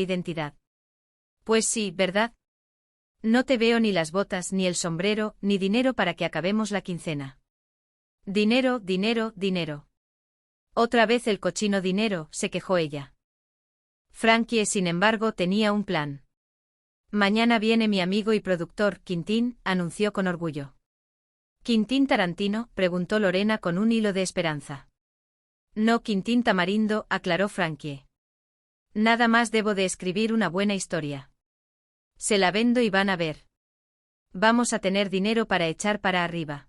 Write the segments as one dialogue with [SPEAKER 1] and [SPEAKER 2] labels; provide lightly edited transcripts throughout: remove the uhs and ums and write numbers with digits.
[SPEAKER 1] identidad. Pues sí, ¿verdad? No te veo ni las botas, ni el sombrero, ni dinero para que acabemos la quincena. Dinero, dinero, dinero. Otra vez el cochino dinero, se quejó ella. Frankie, sin embargo, tenía un plan. Mañana viene mi amigo y productor, Quintín, anunció con orgullo. ¿Quintín Tarantino?, preguntó Lorena con un hilo de esperanza. No, Quintín Tamarindo, aclaró Frankie. Nada más debo de escribir una buena historia. Se la vendo y van a ver. Vamos a tener dinero para echar para arriba.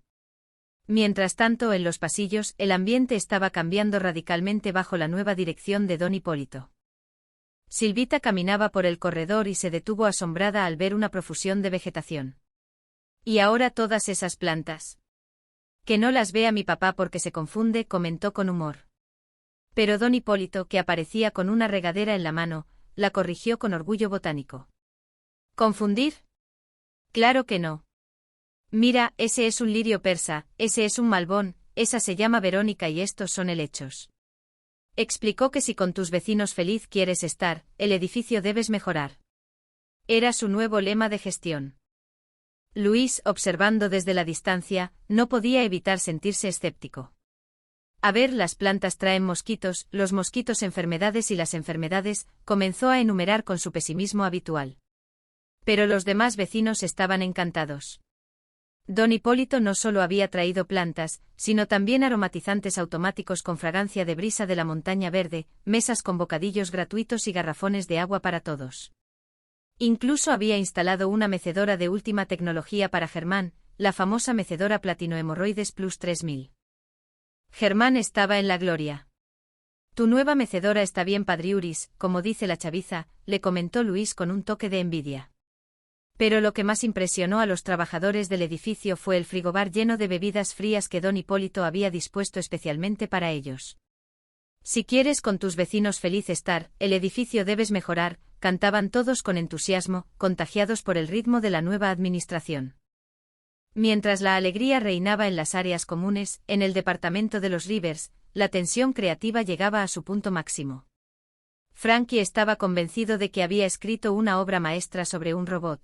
[SPEAKER 1] Mientras tanto, en los pasillos, el ambiente estaba cambiando radicalmente bajo la nueva dirección de don Hipólito. Silvita caminaba por el corredor y se detuvo asombrada al ver una profusión de vegetación. ¿Y ahora todas esas plantas? Que no las vea mi papá porque se confunde, comentó con humor. Pero don Hipólito, que aparecía con una regadera en la mano, la corrigió con orgullo botánico. ¿Confundir? Claro que no. Mira, ese es un lirio persa, ese es un malbón, esa se llama Verónica y estos son helechos. Explicó que si con tus vecinos feliz quieres estar, el edificio debes mejorar. Era su nuevo lema de gestión. Luis, observando desde la distancia, no podía evitar sentirse escéptico. A ver, las plantas traen mosquitos, los mosquitos enfermedades y las enfermedades, comenzó a enumerar con su pesimismo habitual. Pero los demás vecinos estaban encantados. Don Hipólito no solo había traído plantas, sino también aromatizantes automáticos con fragancia de brisa de la montaña verde, mesas con bocadillos gratuitos y garrafones de agua para todos. Incluso había instalado una mecedora de última tecnología para Germán, la famosa mecedora Platino Hemorroides Plus 3000. Germán estaba en la gloria. Tu nueva mecedora está bien padriuris, como dice la chaviza, le comentó Luis con un toque de envidia. Pero lo que más impresionó a los trabajadores del edificio fue el frigobar lleno de bebidas frías que don Hipólito había dispuesto especialmente para ellos. Si quieres con tus vecinos feliz estar, el edificio debes mejorar, cantaban todos con entusiasmo, contagiados por el ritmo de la nueva administración. Mientras la alegría reinaba en las áreas comunes, en el departamento de los Rivers, la tensión creativa llegaba a su punto máximo. Frankie estaba convencido de que había escrito una obra maestra sobre un robot.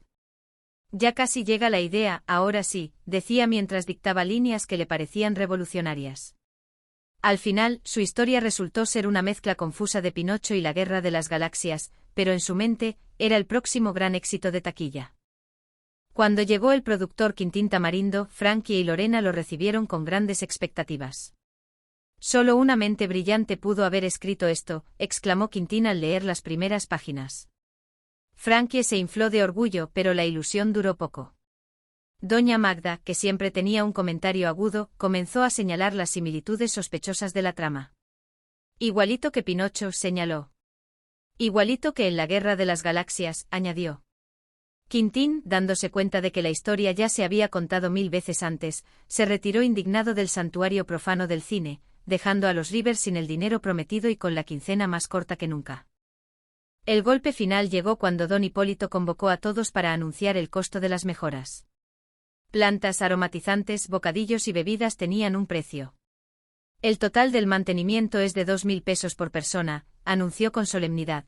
[SPEAKER 1] Ya casi llega la idea, ahora sí, decía mientras dictaba líneas que le parecían revolucionarias. Al final, su historia resultó ser una mezcla confusa de Pinocho y la Guerra de las Galaxias, pero en su mente, era el próximo gran éxito de taquilla. Cuando llegó el productor Quintín Tamarindo, Frankie y Lorena lo recibieron con grandes expectativas. Solo una mente brillante pudo haber escrito esto, exclamó Quintín al leer las primeras páginas. Frankie se infló de orgullo, pero la ilusión duró poco. Doña Magda, que siempre tenía un comentario agudo, comenzó a señalar las similitudes sospechosas de la trama. Igualito que Pinocho, señaló. Igualito que en la Guerra de las Galaxias, añadió. Quintín, dándose cuenta de que la historia ya se había contado 1000 veces antes, se retiró indignado del santuario profano del cine, dejando a los Rivers sin el dinero prometido y con la quincena más corta que nunca. El golpe final llegó cuando don Hipólito convocó a todos para anunciar el costo de las mejoras. Plantas aromatizantes, bocadillos y bebidas tenían un precio. El total del mantenimiento es de 2000 pesos por persona, anunció con solemnidad.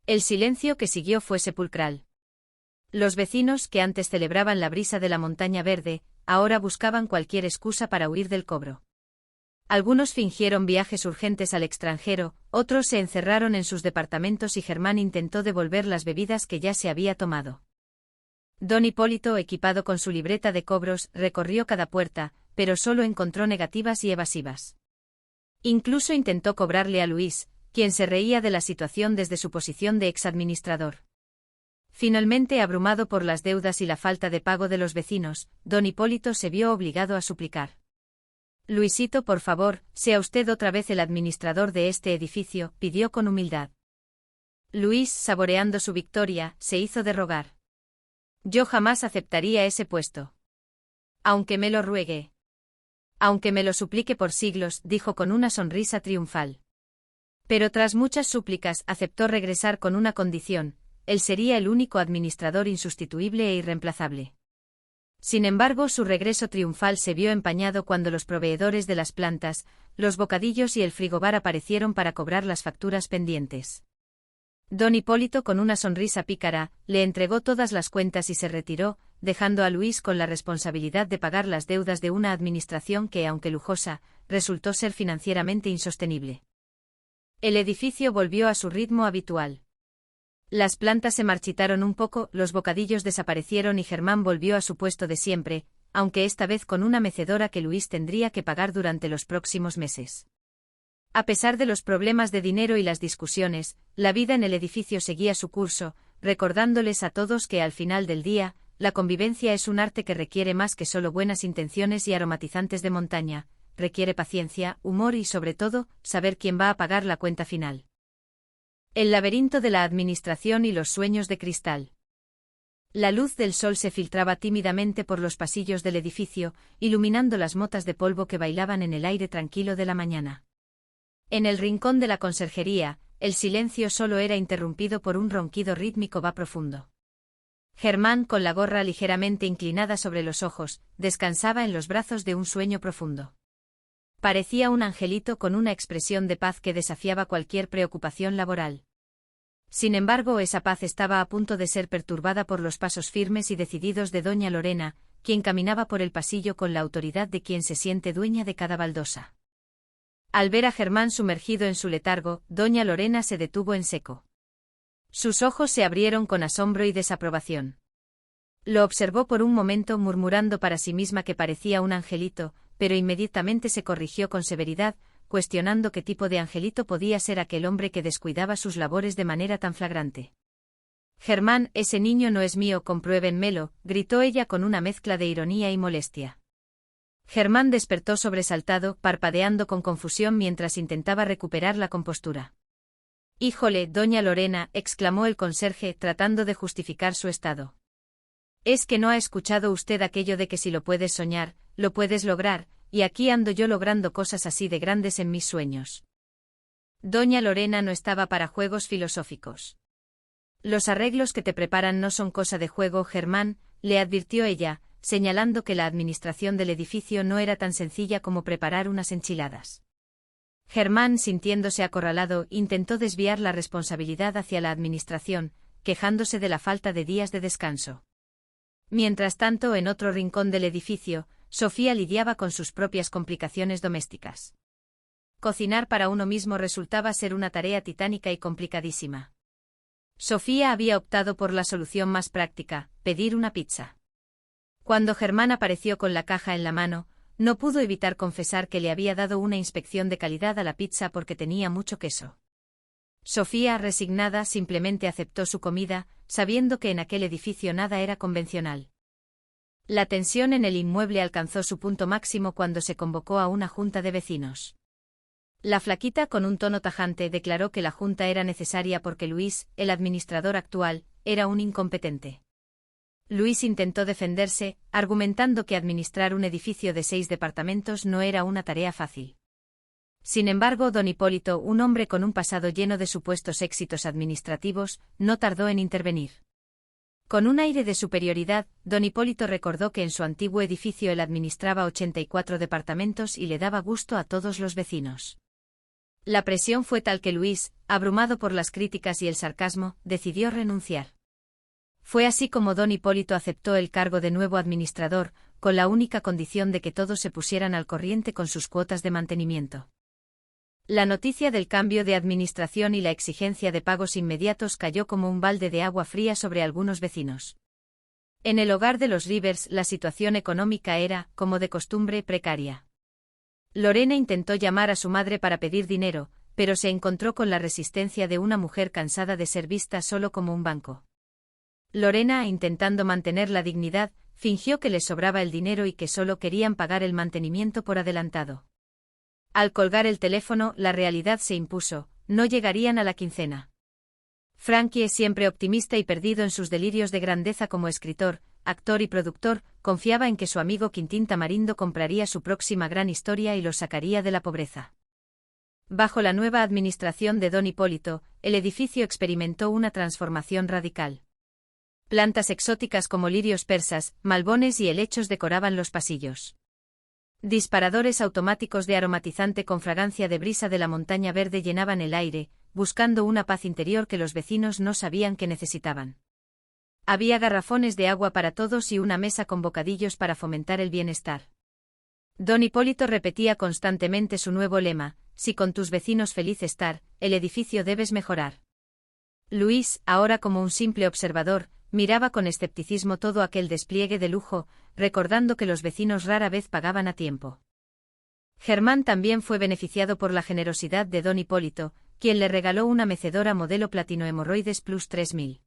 [SPEAKER 1] El silencio que siguió fue sepulcral. Los vecinos, que antes celebraban la brisa de la montaña verde, ahora buscaban cualquier excusa para huir del cobro. Algunos fingieron viajes urgentes al extranjero, otros se encerraron en sus departamentos y Germán intentó devolver las bebidas que ya se había tomado. Don Hipólito, equipado con su libreta de cobros, recorrió cada puerta, pero solo encontró negativas y evasivas. Incluso intentó cobrarle a Luis, quien se reía de la situación desde su posición de exadministrador. Finalmente, abrumado por las deudas y la falta de pago de los vecinos, don Hipólito se vio obligado a suplicar. Luisito, por favor, sea usted otra vez el administrador de este edificio, pidió con humildad. Luis, saboreando su victoria, se hizo de rogar. Yo jamás aceptaría ese puesto. Aunque me lo ruegue. Aunque me lo suplique por siglos, dijo con una sonrisa triunfal. Pero tras muchas súplicas, aceptó regresar con una condición: él sería el único administrador insustituible e irreemplazable. Sin embargo, su regreso triunfal se vio empañado cuando los proveedores de las plantas, los bocadillos y el frigobar aparecieron para cobrar las facturas pendientes. Don Hipólito, con una sonrisa pícara, le entregó todas las cuentas y se retiró, dejando a Luis con la responsabilidad de pagar las deudas de una administración que, aunque lujosa, resultó ser financieramente insostenible. El edificio volvió a su ritmo habitual. Las plantas se marchitaron un poco, los bocadillos desaparecieron y Germán volvió a su puesto de siempre, aunque esta vez con una mecedora que Luis tendría que pagar durante los próximos meses. A pesar de los problemas de dinero y las discusiones, la vida en el edificio seguía su curso, recordándoles a todos que al final del día, la convivencia es un arte que requiere más que solo buenas intenciones y aromatizantes de montaña, requiere paciencia, humor y sobre todo, saber quién va a pagar la cuenta final. El laberinto de la administración y los sueños de cristal. La luz del sol se filtraba tímidamente por los pasillos del edificio, iluminando las motas de polvo que bailaban en el aire tranquilo de la mañana. En el rincón de la conserjería, el silencio solo era interrumpido por un ronquido rítmico va profundo. Germán, con la gorra ligeramente inclinada sobre los ojos, descansaba en los brazos de un sueño profundo. Parecía un angelito con una expresión de paz que desafiaba cualquier preocupación laboral. Sin embargo, esa paz estaba a punto de ser perturbada por los pasos firmes y decididos de doña Lorena, quien caminaba por el pasillo con la autoridad de quien se siente dueña de cada baldosa. Al ver a Germán sumergido en su letargo, doña Lorena se detuvo en seco. Sus ojos se abrieron con asombro y desaprobación. Lo observó por un momento murmurando para sí misma que parecía un angelito, pero inmediatamente se corrigió con severidad, cuestionando qué tipo de angelito podía ser aquel hombre que descuidaba sus labores de manera tan flagrante. Germán, ese niño no es mío, compruébenmelo, gritó ella con una mezcla de ironía y molestia. Germán despertó sobresaltado, parpadeando con confusión mientras intentaba recuperar la compostura. «Híjole, doña Lorena», exclamó el conserje, tratando de justificar su estado. «¿Es que no ha escuchado usted aquello de que si lo puedes soñar, lo puedes lograr, y aquí ando yo logrando cosas así de grandes en mis sueños?» Doña Lorena no estaba para juegos filosóficos. «Los arreglos que te preparan no son cosa de juego, Germán», le advirtió ella, señalando que la administración del edificio no era tan sencilla como preparar unas enchiladas. Germán, sintiéndose acorralado, intentó desviar la responsabilidad hacia la administración, quejándose de la falta de días de descanso. Mientras tanto, en otro rincón del edificio, Sofía lidiaba con sus propias complicaciones domésticas. Cocinar para uno mismo resultaba ser una tarea titánica y complicadísima. Sofía había optado por la solución más práctica, pedir una pizza. Cuando Germán apareció con la caja en la mano, no pudo evitar confesar que le había dado una inspección de calidad a la pizza porque tenía mucho queso. Sofía, resignada, simplemente aceptó su comida, sabiendo que en aquel edificio nada era convencional. La tensión en el inmueble alcanzó su punto máximo cuando se convocó a una junta de vecinos. La flaquita, con un tono tajante, declaró que la junta era necesaria porque Luis, el administrador actual, era un incompetente. Luis intentó defenderse, argumentando que administrar un edificio de 6 departamentos no era una tarea fácil. Sin embargo, don Hipólito, un hombre con un pasado lleno de supuestos éxitos administrativos, no tardó en intervenir. Con un aire de superioridad, don Hipólito recordó que en su antiguo edificio él administraba 84 departamentos y le daba gusto a todos los vecinos. La presión fue tal que Luis, abrumado por las críticas y el sarcasmo, decidió renunciar. Fue así como don Hipólito aceptó el cargo de nuevo administrador, con la única condición de que todos se pusieran al corriente con sus cuotas de mantenimiento. La noticia del cambio de administración y la exigencia de pagos inmediatos cayó como un balde de agua fría sobre algunos vecinos. En el hogar de los Rivers la situación económica era, como de costumbre, precaria. Lorena intentó llamar a su madre para pedir dinero, pero se encontró con la resistencia de una mujer cansada de ser vista solo como un banco. Lorena, intentando mantener la dignidad, fingió que les sobraba el dinero y que solo querían pagar el mantenimiento por adelantado. Al colgar el teléfono, la realidad se impuso, no llegarían a la quincena. Frankie, siempre optimista y perdido en sus delirios de grandeza como escritor, actor y productor, confiaba en que su amigo Quintín Tamarindo compraría su próxima gran historia y los sacaría de la pobreza. Bajo la nueva administración de don Hipólito, el edificio experimentó una transformación radical. Plantas exóticas como lirios persas, malbones y helechos decoraban los pasillos. Disparadores automáticos de aromatizante con fragancia de brisa de la montaña verde llenaban el aire, buscando una paz interior que los vecinos no sabían que necesitaban. Había garrafones de agua para todos y una mesa con bocadillos para fomentar el bienestar. Don Hipólito repetía constantemente su nuevo lema: si con tus vecinos feliz estar, el edificio debes mejorar. Luis, ahora como un simple observador, miraba con escepticismo todo aquel despliegue de lujo, recordando que los vecinos rara vez pagaban a tiempo. Germán también fue beneficiado por la generosidad de don Hipólito, quien le regaló una mecedora modelo Platino Hemorroides Plus 3000.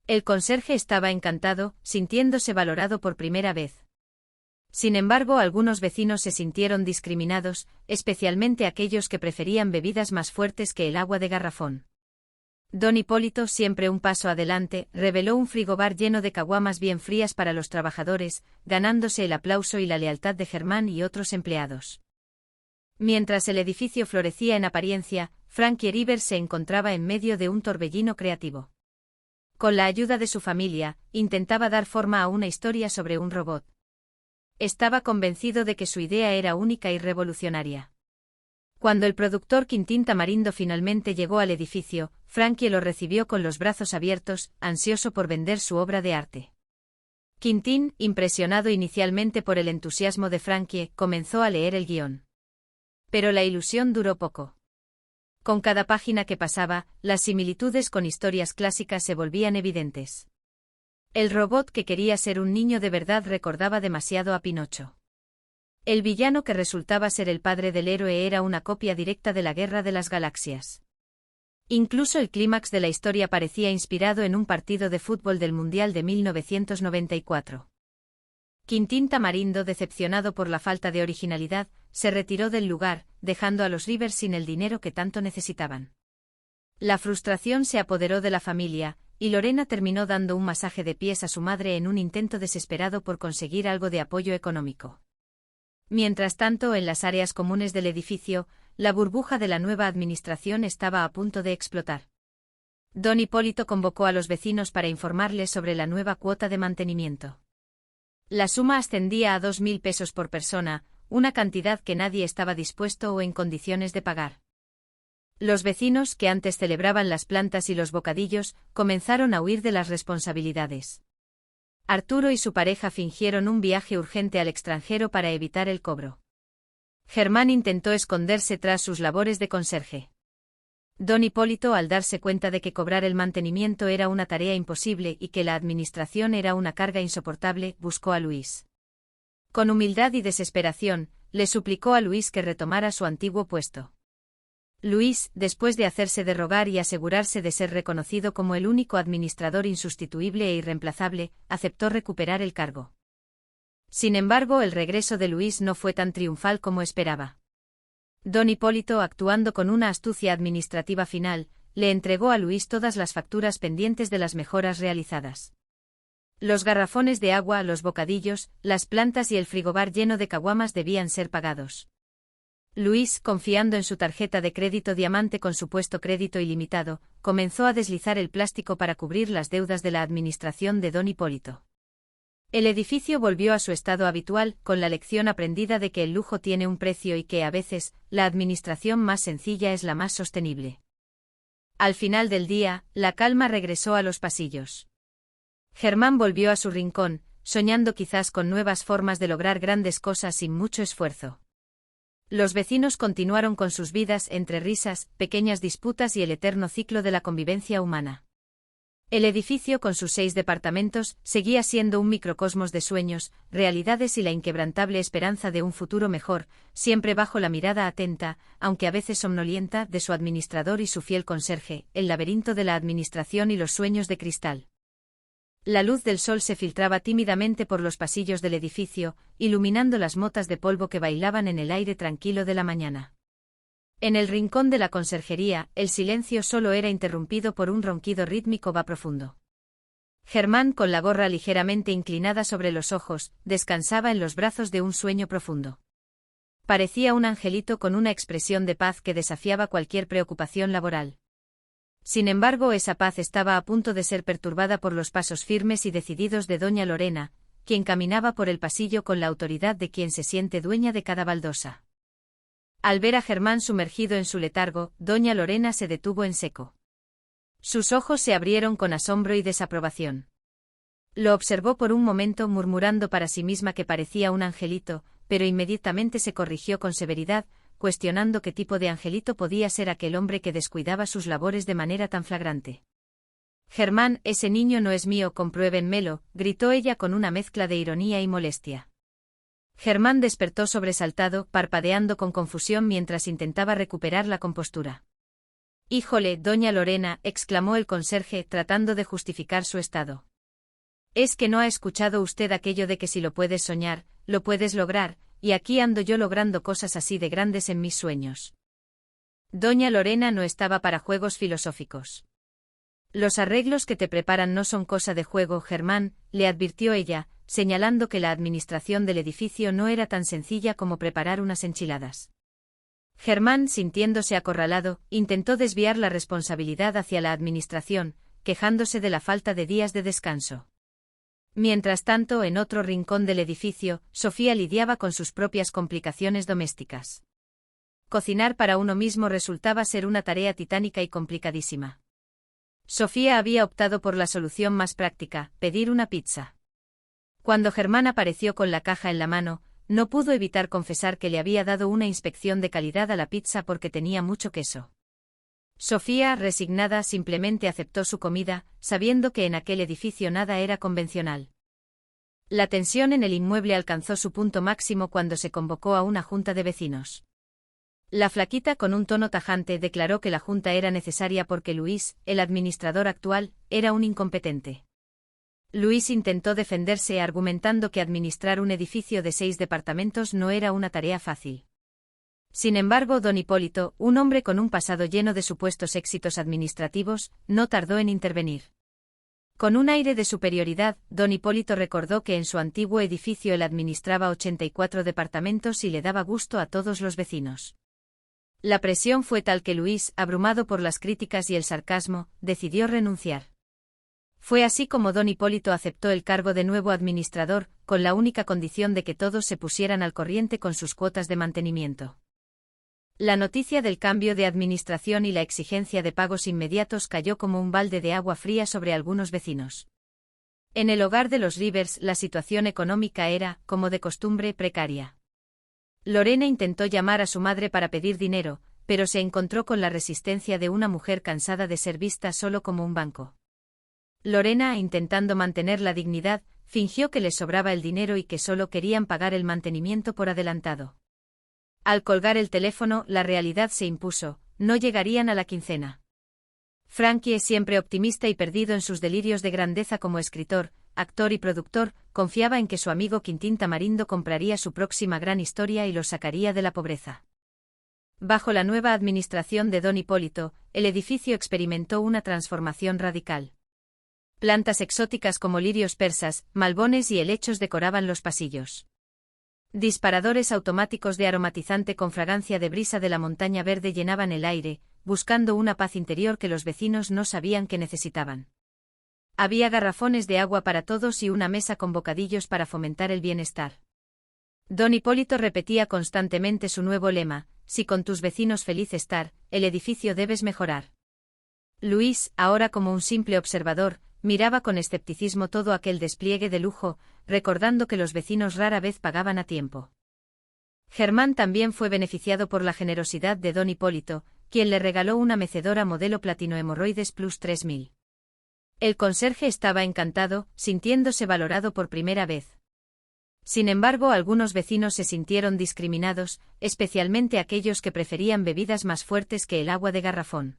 [SPEAKER 1] El conserje estaba encantado, sintiéndose valorado por primera vez. Sin embargo, algunos vecinos se sintieron discriminados, especialmente aquellos que preferían bebidas más fuertes que el agua de garrafón. Don Hipólito, siempre un paso adelante, reveló un frigobar lleno de caguamas bien frías para los trabajadores, ganándose el aplauso y la lealtad de Germán y otros empleados. Mientras el edificio florecía en apariencia, Frankie Rivers se encontraba en medio de un torbellino creativo. Con la ayuda de su familia, intentaba dar forma a una historia sobre un robot. Estaba convencido de que su idea era única y revolucionaria. Cuando el productor Quintín Tamarindo finalmente llegó al edificio, Frankie lo recibió con los brazos abiertos, ansioso por vender su obra de arte. Quintín, impresionado inicialmente por el entusiasmo de Frankie, comenzó a leer el guión. Pero la ilusión duró poco. Con cada página que pasaba, las similitudes con historias clásicas se volvían evidentes. El robot que quería ser un niño de verdad recordaba demasiado a Pinocho. El villano que resultaba ser el padre del héroe era una copia directa de la Guerra de las Galaxias. Incluso el clímax de la historia parecía inspirado en un partido de fútbol del Mundial de 1994. Quintín Tamarindo, decepcionado por la falta de originalidad, se retiró del lugar, dejando a los Rivers sin el dinero que tanto necesitaban. La frustración se apoderó de la familia, y Lorena terminó dando un masaje de pies a su madre en un intento desesperado por conseguir algo de apoyo económico. Mientras tanto, en las áreas comunes del edificio, la burbuja de la nueva administración estaba a punto de explotar. Don Hipólito convocó a los vecinos para informarles sobre la nueva cuota de mantenimiento. La suma ascendía a 2.000 pesos por persona, una cantidad que nadie estaba dispuesto o en condiciones de pagar. Los vecinos, que antes celebraban las plantas y los bocadillos, comenzaron a huir de las responsabilidades. Arturo y su pareja fingieron un viaje urgente al extranjero para evitar el cobro. Germán intentó esconderse tras sus labores de conserje. Don Hipólito, al darse cuenta de que cobrar el mantenimiento era una tarea imposible y que la administración era una carga insoportable, buscó a Luis. Con humildad y desesperación, le suplicó a Luis que retomara su antiguo puesto. Luis, después de hacerse de rogar y asegurarse de ser reconocido como el único administrador insustituible e irreemplazable, aceptó recuperar el cargo. Sin embargo, el regreso de Luis no fue tan triunfal como esperaba. Don Hipólito, actuando con una astucia administrativa final, le entregó a Luis todas las facturas pendientes de las mejoras realizadas. Los garrafones de agua, los bocadillos, las plantas y el frigobar lleno de caguamas debían ser pagados. Luis, confiando en su tarjeta de crédito Diamante con supuesto crédito ilimitado, comenzó a deslizar el plástico para cubrir las deudas de la administración de don Hipólito. El edificio volvió a su estado habitual, con la lección aprendida de que el lujo tiene un precio y que, a veces, la administración más sencilla es la más sostenible. Al final del día, la calma regresó a los pasillos. Germán volvió a su rincón, soñando quizás con nuevas formas de lograr grandes cosas sin mucho esfuerzo. Los vecinos continuaron con sus vidas entre risas, pequeñas disputas y el eterno ciclo de la convivencia humana. El edificio, con sus 6 departamentos, seguía siendo un microcosmos de sueños, realidades y la inquebrantable esperanza de un futuro mejor, siempre bajo la mirada atenta, aunque a veces somnolienta, de su administrador y su fiel conserje, el laberinto de la administración y los sueños de cristal. La luz del sol se filtraba tímidamente por los pasillos del edificio, iluminando las motas de polvo que bailaban en el aire tranquilo de la mañana. En el rincón de la conserjería, el silencio solo era interrumpido por un ronquido rítmico va profundo. Germán, con la gorra ligeramente inclinada sobre los ojos, descansaba en los brazos de un sueño profundo. Parecía un angelito con una expresión de paz que desafiaba cualquier preocupación laboral. Sin embargo, esa paz estaba a punto de ser perturbada por los pasos firmes y decididos de doña Lorena, quien caminaba por el pasillo con la autoridad de quien se siente dueña de cada baldosa. Al ver a Germán sumergido en su letargo, doña Lorena se detuvo en seco. Sus ojos se abrieron con asombro y desaprobación. Lo observó por un momento murmurando para sí misma que parecía un angelito, pero inmediatamente se corrigió con severidad, cuestionando qué tipo de angelito podía ser aquel hombre que descuidaba sus labores de manera tan flagrante. Germán, ese niño no es mío, compruébenmelo, gritó ella con una mezcla de ironía y molestia. Germán despertó sobresaltado, parpadeando con confusión mientras intentaba recuperar la compostura. «Híjole, doña Lorena», exclamó el conserje, tratando de justificar su estado. «¿Es que no ha escuchado usted aquello de que si lo puedes soñar, lo puedes lograr, y aquí ando yo logrando cosas así de grandes en mis sueños?» Doña Lorena no estaba para juegos filosóficos. «Los arreglos que te preparan no son cosa de juego, Germán», le advirtió ella, señalando que la administración del edificio no era tan sencilla como preparar unas enchiladas. Germán, sintiéndose acorralado, intentó desviar la responsabilidad hacia la administración, quejándose de la falta de días de descanso. Mientras tanto, en otro rincón del edificio, Sofía lidiaba con sus propias complicaciones domésticas. Cocinar para uno mismo resultaba ser una tarea titánica y complicadísima. Sofía había optado por la solución más práctica, pedir una pizza. Cuando Germán apareció con la caja en la mano, no pudo evitar confesar que le había dado una inspección de calidad a la pizza porque tenía mucho queso. Sofía, resignada, simplemente aceptó su comida, sabiendo que en aquel edificio nada era convencional. La tensión en el inmueble alcanzó su punto máximo cuando se convocó a una junta de vecinos. La flaquita, con un tono tajante, declaró que la junta era necesaria porque Luis, el administrador actual, era un incompetente. Luis intentó defenderse argumentando que administrar un edificio de 6 departamentos no era una tarea fácil. Sin embargo, don Hipólito, un hombre con un pasado lleno de supuestos éxitos administrativos, no tardó en intervenir. Con un aire de superioridad, don Hipólito recordó que en su antiguo edificio él administraba 84 departamentos y le daba gusto a todos los vecinos. La presión fue tal que Luis, abrumado por las críticas y el sarcasmo, decidió renunciar. Fue así como don Hipólito aceptó el cargo de nuevo administrador, con la única condición de que todos se pusieran al corriente con sus cuotas de mantenimiento. La noticia del cambio de administración y la exigencia de pagos inmediatos cayó como un balde de agua fría sobre algunos vecinos. En el hogar de los Rivers la situación económica era, como de costumbre, precaria. Lorena intentó llamar a su madre para pedir dinero, pero se encontró con la resistencia de una mujer cansada de ser vista solo como un banco. Lorena, intentando mantener la dignidad, fingió que les sobraba el dinero y que solo querían pagar el mantenimiento por adelantado. Al colgar el teléfono, la realidad se impuso, no llegarían a la quincena. Frankie, siempre optimista y perdido en sus delirios de grandeza como escritor, actor y productor, confiaba en que su amigo Quintín Tamarindo compraría su próxima gran historia y lo sacaría de la pobreza. Bajo la nueva administración de don Hipólito, el edificio experimentó una transformación radical. Plantas exóticas como lirios persas, malbones y helechos decoraban los pasillos. Disparadores automáticos de aromatizante con fragancia de brisa de la montaña verde llenaban el aire, buscando una paz interior que los vecinos no sabían que necesitaban. Había garrafones de agua para todos y una mesa con bocadillos para fomentar el bienestar. Don Hipólito repetía constantemente su nuevo lema: si con tus vecinos feliz estar, el edificio debes mejorar. Luis, ahora como un simple observador, miraba con escepticismo todo aquel despliegue de lujo, recordando que los vecinos rara vez pagaban a tiempo. Germán también fue beneficiado por la generosidad de don Hipólito, quien le regaló una mecedora modelo Platino Hemorroides Plus 3000. El conserje estaba encantado, sintiéndose valorado por primera vez. Sin embargo, algunos vecinos se sintieron discriminados, especialmente aquellos que preferían bebidas más fuertes que el agua de garrafón.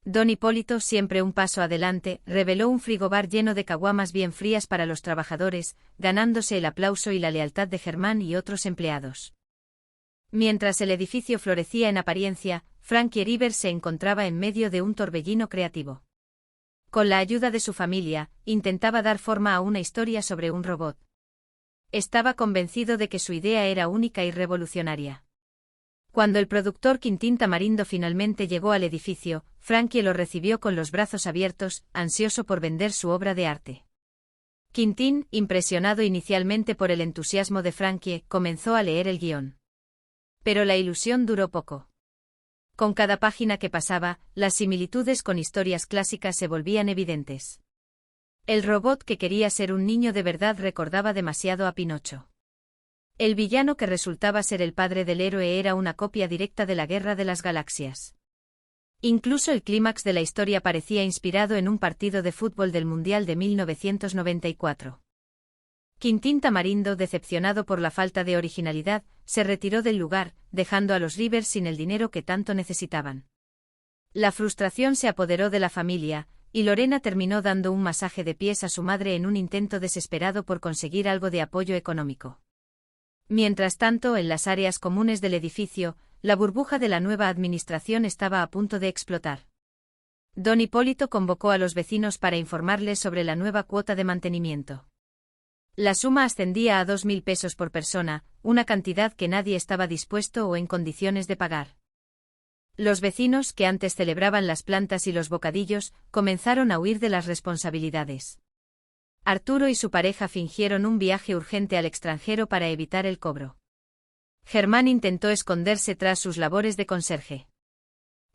[SPEAKER 1] Don Hipólito, siempre un paso adelante, reveló un frigobar lleno de caguamas bien frías para los trabajadores, ganándose el aplauso y la lealtad de Germán y otros empleados. Mientras el edificio florecía en apariencia, Frankie Rivers se encontraba en medio de un torbellino creativo. Con la ayuda de su familia, intentaba dar forma a una historia sobre un robot. Estaba convencido de que su idea era única y revolucionaria. Cuando el productor Quintín Tamarindo finalmente llegó al edificio, Frankie lo recibió con los brazos abiertos, ansioso por vender su obra de arte. Quintín, impresionado inicialmente por el entusiasmo de Frankie, comenzó a leer el guión. Pero la ilusión duró poco. Con cada página que pasaba, las similitudes con historias clásicas se volvían evidentes. El robot que quería ser un niño de verdad recordaba demasiado a Pinocho. El villano que resultaba ser el padre del héroe era una copia directa de la Guerra de las Galaxias. Incluso el clímax de la historia parecía inspirado en un partido de fútbol del Mundial de 1994. Quintín Tamarindo, decepcionado por la falta de originalidad, se retiró del lugar, dejando a los Rivers sin el dinero que tanto necesitaban. La frustración se apoderó de la familia, y Lorena terminó dando un masaje de pies a su madre en un intento desesperado por conseguir algo de apoyo económico. Mientras tanto, en las áreas comunes del edificio, la burbuja de la nueva administración estaba a punto de explotar. Don Hipólito convocó a los vecinos para informarles sobre la nueva cuota de mantenimiento. La suma ascendía a 2.000 pesos por persona, una cantidad que nadie estaba dispuesto o en condiciones de pagar. Los vecinos, que antes celebraban las plantas y los bocadillos, comenzaron a huir de las responsabilidades. Arturo y su pareja fingieron un viaje urgente al extranjero para evitar el cobro. Germán intentó esconderse tras sus labores de conserje.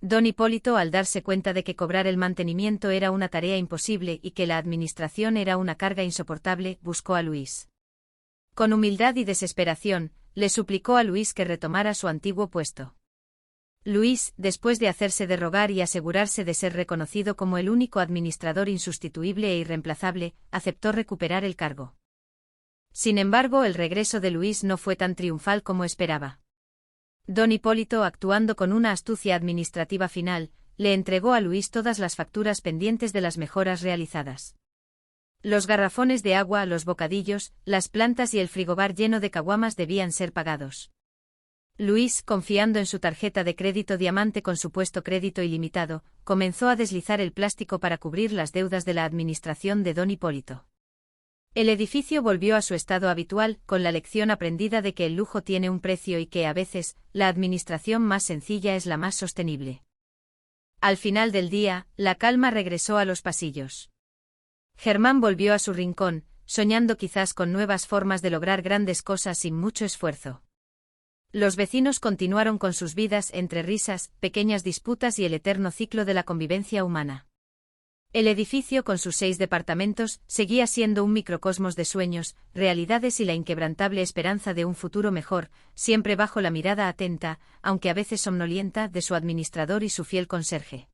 [SPEAKER 1] Don Hipólito, al darse cuenta de que cobrar el mantenimiento era una tarea imposible y que la administración era una carga insoportable, buscó a Luis. Con humildad y desesperación, le suplicó a Luis que retomara su antiguo puesto. Luis, después de hacerse de rogar y asegurarse de ser reconocido como el único administrador insustituible e irreemplazable, aceptó recuperar el cargo. Sin embargo, el regreso de Luis no fue tan triunfal como esperaba. Don Hipólito, actuando con una astucia administrativa final, le entregó a Luis todas las facturas pendientes de las mejoras realizadas. Los garrafones de agua, los bocadillos, las plantas y el frigobar lleno de caguamas debían ser pagados. Luis, confiando en su tarjeta de crédito Diamante con supuesto crédito ilimitado, comenzó a deslizar el plástico para cubrir las deudas de la administración de Don Hipólito. El edificio volvió a su estado habitual, con la lección aprendida de que el lujo tiene un precio y que, a veces, la administración más sencilla es la más sostenible. Al final del día, la calma regresó a los pasillos. Germán volvió a su rincón, soñando quizás con nuevas formas de lograr grandes cosas sin mucho esfuerzo. Los vecinos continuaron con sus vidas entre risas, pequeñas disputas y el eterno ciclo de la convivencia humana. El edificio, con sus 6 departamentos, seguía siendo un microcosmos de sueños, realidades y la inquebrantable esperanza de un futuro mejor, siempre bajo la mirada atenta, aunque a veces somnolienta, de su administrador y su fiel conserje.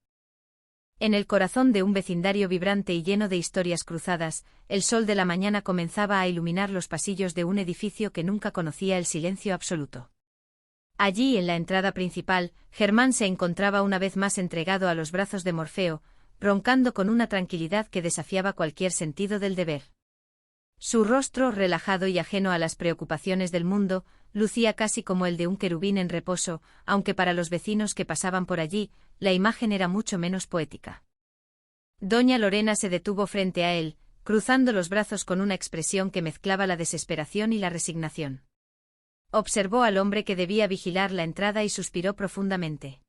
[SPEAKER 1] En el corazón de un vecindario vibrante y lleno de historias cruzadas, el sol de la mañana comenzaba a iluminar los pasillos de un edificio que nunca conocía el silencio absoluto. Allí, en la entrada principal, Germán se encontraba una vez más entregado a los brazos de Morfeo, roncando con una tranquilidad que desafiaba cualquier sentido del deber. Su rostro, relajado y ajeno a las preocupaciones del mundo, lucía casi como el de un querubín en reposo, aunque para los vecinos que pasaban por allí, la imagen era mucho menos poética. Doña Lorena se detuvo frente a él, cruzando los brazos con una expresión que mezclaba la desesperación y la resignación. Observó al hombre que debía vigilar la entrada y suspiró profundamente.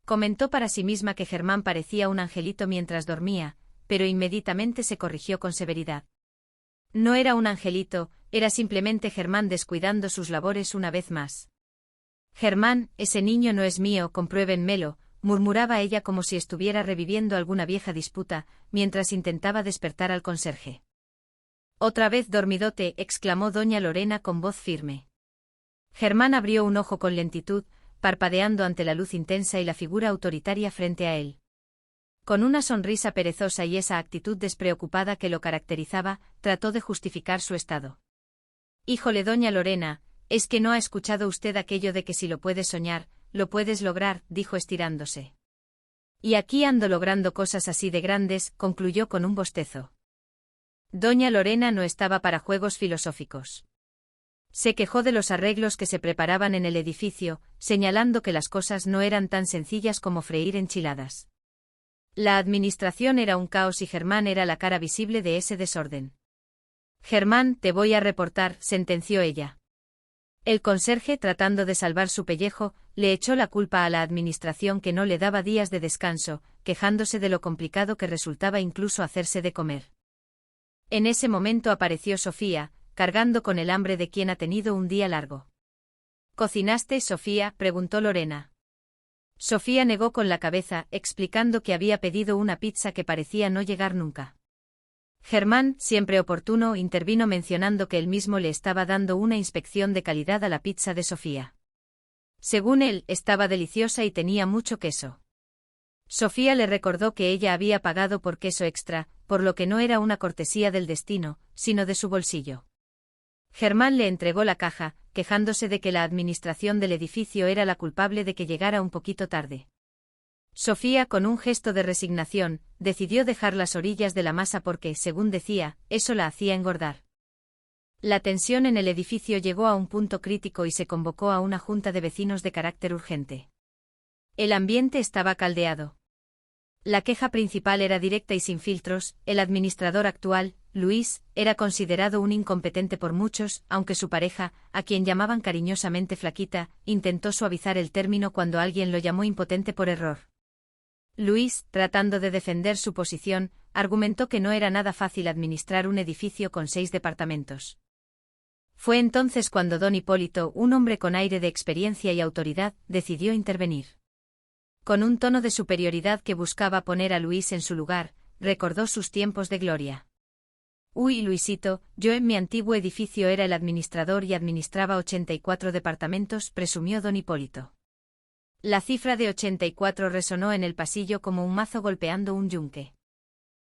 [SPEAKER 1] Comentó para sí misma que Germán parecía un angelito mientras dormía, pero inmediatamente se corrigió con severidad. No era un angelito, era simplemente Germán descuidando sus labores una vez más. Germán, ese niño no es mío, compruébenmelo, murmuraba ella como si estuviera reviviendo alguna vieja disputa, mientras intentaba despertar al conserje. Otra vez dormidote, exclamó doña Lorena con voz firme. Germán abrió un ojo con lentitud, parpadeando ante la luz intensa y la figura autoritaria frente a él. Con una sonrisa perezosa y esa actitud despreocupada que lo caracterizaba, trató de justificar su estado. Híjole, doña Lorena, ¿es que no ha escuchado usted aquello de que si lo puedes soñar, lo puedes lograr?, dijo estirándose. Y aquí ando logrando cosas así de grandes, concluyó con un bostezo. Doña Lorena no estaba para juegos filosóficos. Se quejó de los arreglos que se preparaban en el edificio, señalando que las cosas no eran tan sencillas como freír enchiladas. La administración era un caos y Germán era la cara visible de ese desorden. Germán, te voy a reportar, sentenció ella. El conserje, tratando de salvar su pellejo, le echó la culpa a la administración que no le daba días de descanso, quejándose de lo complicado que resultaba incluso hacerse de comer. En ese momento apareció Sofía, cargando con el hambre de quien ha tenido un día largo. ¿Cocinaste, Sofía?, preguntó Lorena. Sofía negó con la cabeza, explicando que había pedido una pizza que parecía no llegar nunca. Germán, siempre oportuno, intervino mencionando que él mismo le estaba dando una inspección de calidad a la pizza de Sofía. Según él, estaba deliciosa y tenía mucho queso. Sofía le recordó que ella había pagado por queso extra, por lo que no era una cortesía del destino, sino de su bolsillo. Germán le entregó la caja, quejándose de que la administración del edificio era la culpable de que llegara un poquito tarde. Sofía, con un gesto de resignación, decidió dejar las orillas de la masa porque, según decía, eso la hacía engordar. La tensión en el edificio llegó a un punto crítico y se convocó a una junta de vecinos de carácter urgente. El ambiente estaba caldeado. La queja principal era directa y sin filtros. El administrador actual, Luis, era considerado un incompetente por muchos, aunque su pareja, a quien llamaban cariñosamente Flaquita, intentó suavizar el término cuando alguien lo llamó impotente por error. Luis, tratando de defender su posición, argumentó que no era nada fácil administrar un edificio con 6 departamentos. Fue entonces cuando don Hipólito, un hombre con aire de experiencia y autoridad, decidió intervenir. Con un tono de superioridad que buscaba poner a Luis en su lugar, recordó sus tiempos de gloria. «Uy, Luisito, yo en mi antiguo edificio era el administrador y administraba 84 departamentos», presumió don Hipólito. La cifra de 84 resonó en el pasillo como un mazo golpeando un yunque.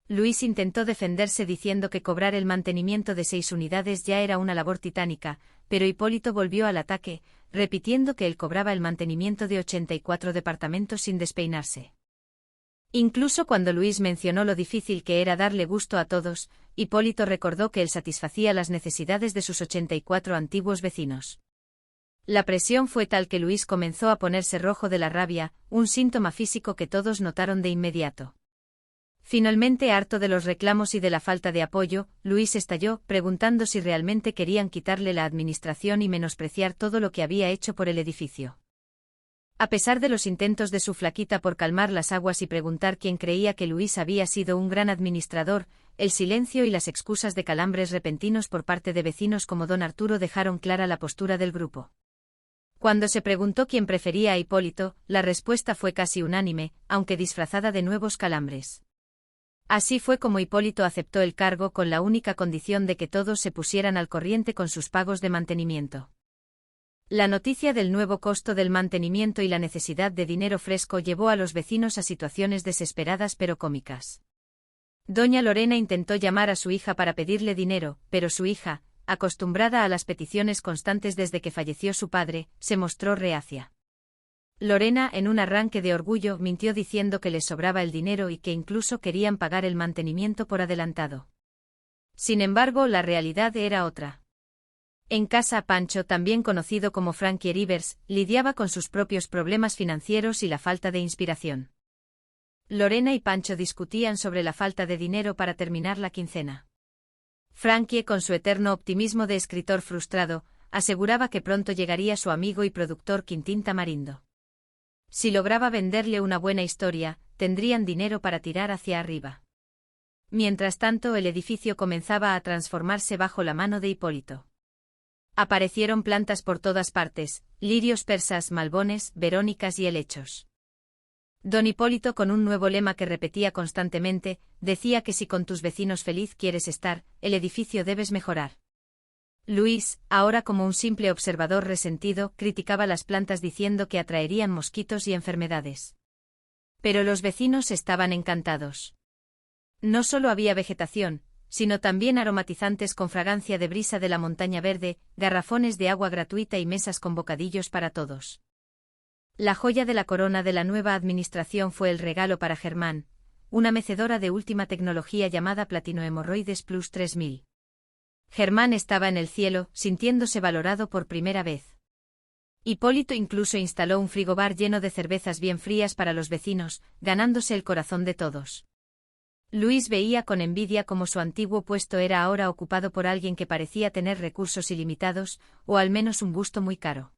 [SPEAKER 1] Luis intentó defenderse diciendo que cobrar el mantenimiento de 6 unidades ya era una labor titánica, pero Hipólito volvió al ataque, repitiendo que él cobraba el mantenimiento de 84 departamentos sin despeinarse. Incluso cuando Luis mencionó lo difícil que era darle gusto a todos, Hipólito recordó que él satisfacía las necesidades de sus 84 antiguos vecinos. La presión fue tal que Luis comenzó a ponerse rojo de la rabia, un síntoma físico que todos notaron de inmediato. Finalmente, harto de los reclamos y de la falta de apoyo, Luis estalló, preguntando si realmente querían quitarle la administración y menospreciar todo lo que había hecho por el edificio. A pesar de los intentos de su Flaquita por calmar las aguas y preguntar quién creía que Luis había sido un gran administrador, el silencio y las excusas de calambres repentinos por parte de vecinos como don Arturo dejaron clara la postura del grupo. Cuando se preguntó quién prefería a Hipólito, la respuesta fue casi unánime, aunque disfrazada de nuevos calambres. Así fue como Hipólito aceptó el cargo con la única condición de que todos se pusieran al corriente con sus pagos de mantenimiento. La noticia del nuevo costo del mantenimiento y la necesidad de dinero fresco llevó a los vecinos a situaciones desesperadas pero cómicas. Doña Lorena intentó llamar a su hija para pedirle dinero, pero su hija, acostumbrada a las peticiones constantes desde que falleció su padre, se mostró reacia. Lorena, en un arranque de orgullo, mintió diciendo que les sobraba el dinero y que incluso querían pagar el mantenimiento por adelantado. Sin embargo, la realidad era otra. En casa, Pancho, también conocido como Frankie Rivers, lidiaba con sus propios problemas financieros y la falta de inspiración. Lorena y Pancho discutían sobre la falta de dinero para terminar la quincena. Frankie, con su eterno optimismo de escritor frustrado, aseguraba que pronto llegaría su amigo y productor Quintín Tamarindo. Si lograba venderle una buena historia, tendrían dinero para tirar hacia arriba. Mientras tanto, el edificio comenzaba a transformarse bajo la mano de Hipólito. Aparecieron plantas por todas partes, lirios persas, malbones, verónicas y helechos. Don Hipólito, con un nuevo lema que repetía constantemente, decía que si con tus vecinos feliz quieres estar, el edificio debes mejorar. Luis, ahora como un simple observador resentido, criticaba las plantas diciendo que atraerían mosquitos y enfermedades. Pero los vecinos estaban encantados. No solo había vegetación, sino también aromatizantes con fragancia de brisa de la montaña verde, garrafones de agua gratuita y mesas con bocadillos para todos. La joya de la corona de la nueva administración fue el regalo para Germán, una mecedora de última tecnología llamada Platino Hemorroides Plus 3000. Germán estaba en el cielo, sintiéndose valorado por primera vez. Hipólito incluso instaló un frigobar lleno de cervezas bien frías para los vecinos, ganándose el corazón de todos. Luis veía con envidia cómo su antiguo puesto era ahora ocupado por alguien que parecía tener recursos ilimitados, o al menos un gusto muy caro.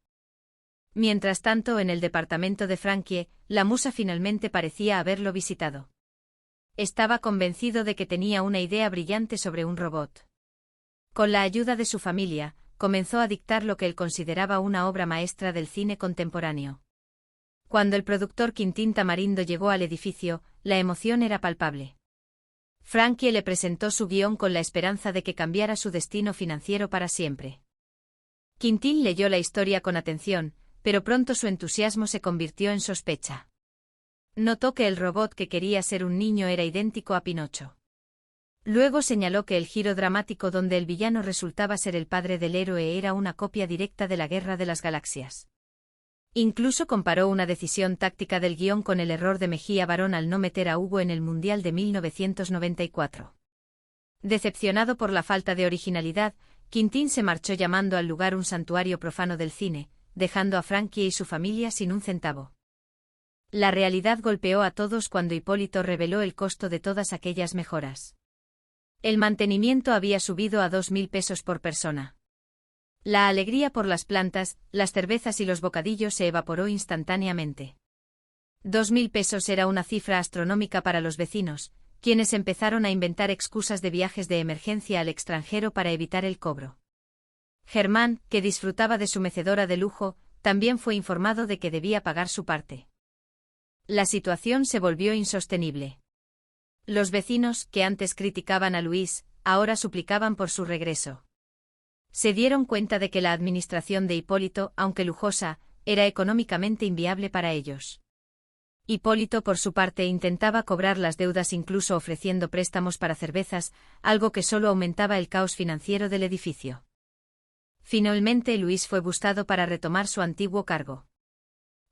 [SPEAKER 1] Mientras tanto, en el departamento de Frankie, la musa finalmente parecía haberlo visitado. Estaba convencido de que tenía una idea brillante sobre un robot. Con la ayuda de su familia, comenzó a dictar lo que él consideraba una obra maestra del cine contemporáneo. Cuando el productor Quintín Tamarindo llegó al edificio, la emoción era palpable. Frankie le presentó su guión con la esperanza de que cambiara su destino financiero para siempre. Quintín leyó la historia con atención, pero pronto su entusiasmo se convirtió en sospecha. Notó que el robot que quería ser un niño era idéntico a Pinocho. Luego señaló que el giro dramático donde el villano resultaba ser el padre del héroe era una copia directa de la Guerra de las Galaxias. Incluso comparó una decisión táctica del guión con el error de Mejía Barón al no meter a Hugo en el Mundial de 1994. Decepcionado por la falta de originalidad, Quintín se marchó llamando al lugar un santuario profano del cine, dejando a Frankie y su familia sin un centavo. La realidad golpeó a todos cuando Hipólito reveló el costo de todas aquellas mejoras. El mantenimiento había subido a 2.000 pesos por persona. La alegría por las plantas, las cervezas y los bocadillos se evaporó instantáneamente. 2.000 pesos era una cifra astronómica para los vecinos, quienes empezaron a inventar excusas de viajes de emergencia al extranjero para evitar el cobro. Germán, que disfrutaba de su mecedora de lujo, también fue informado de que debía pagar su parte. La situación se volvió insostenible. Los vecinos, que antes criticaban a Luis, ahora suplicaban por su regreso. Se dieron cuenta de que la administración de Hipólito, aunque lujosa, era económicamente inviable para ellos. Hipólito, por su parte, intentaba cobrar las deudas incluso ofreciendo préstamos para cervezas, algo que solo aumentaba el caos financiero del edificio. Finalmente Luis fue buscado para retomar su antiguo cargo.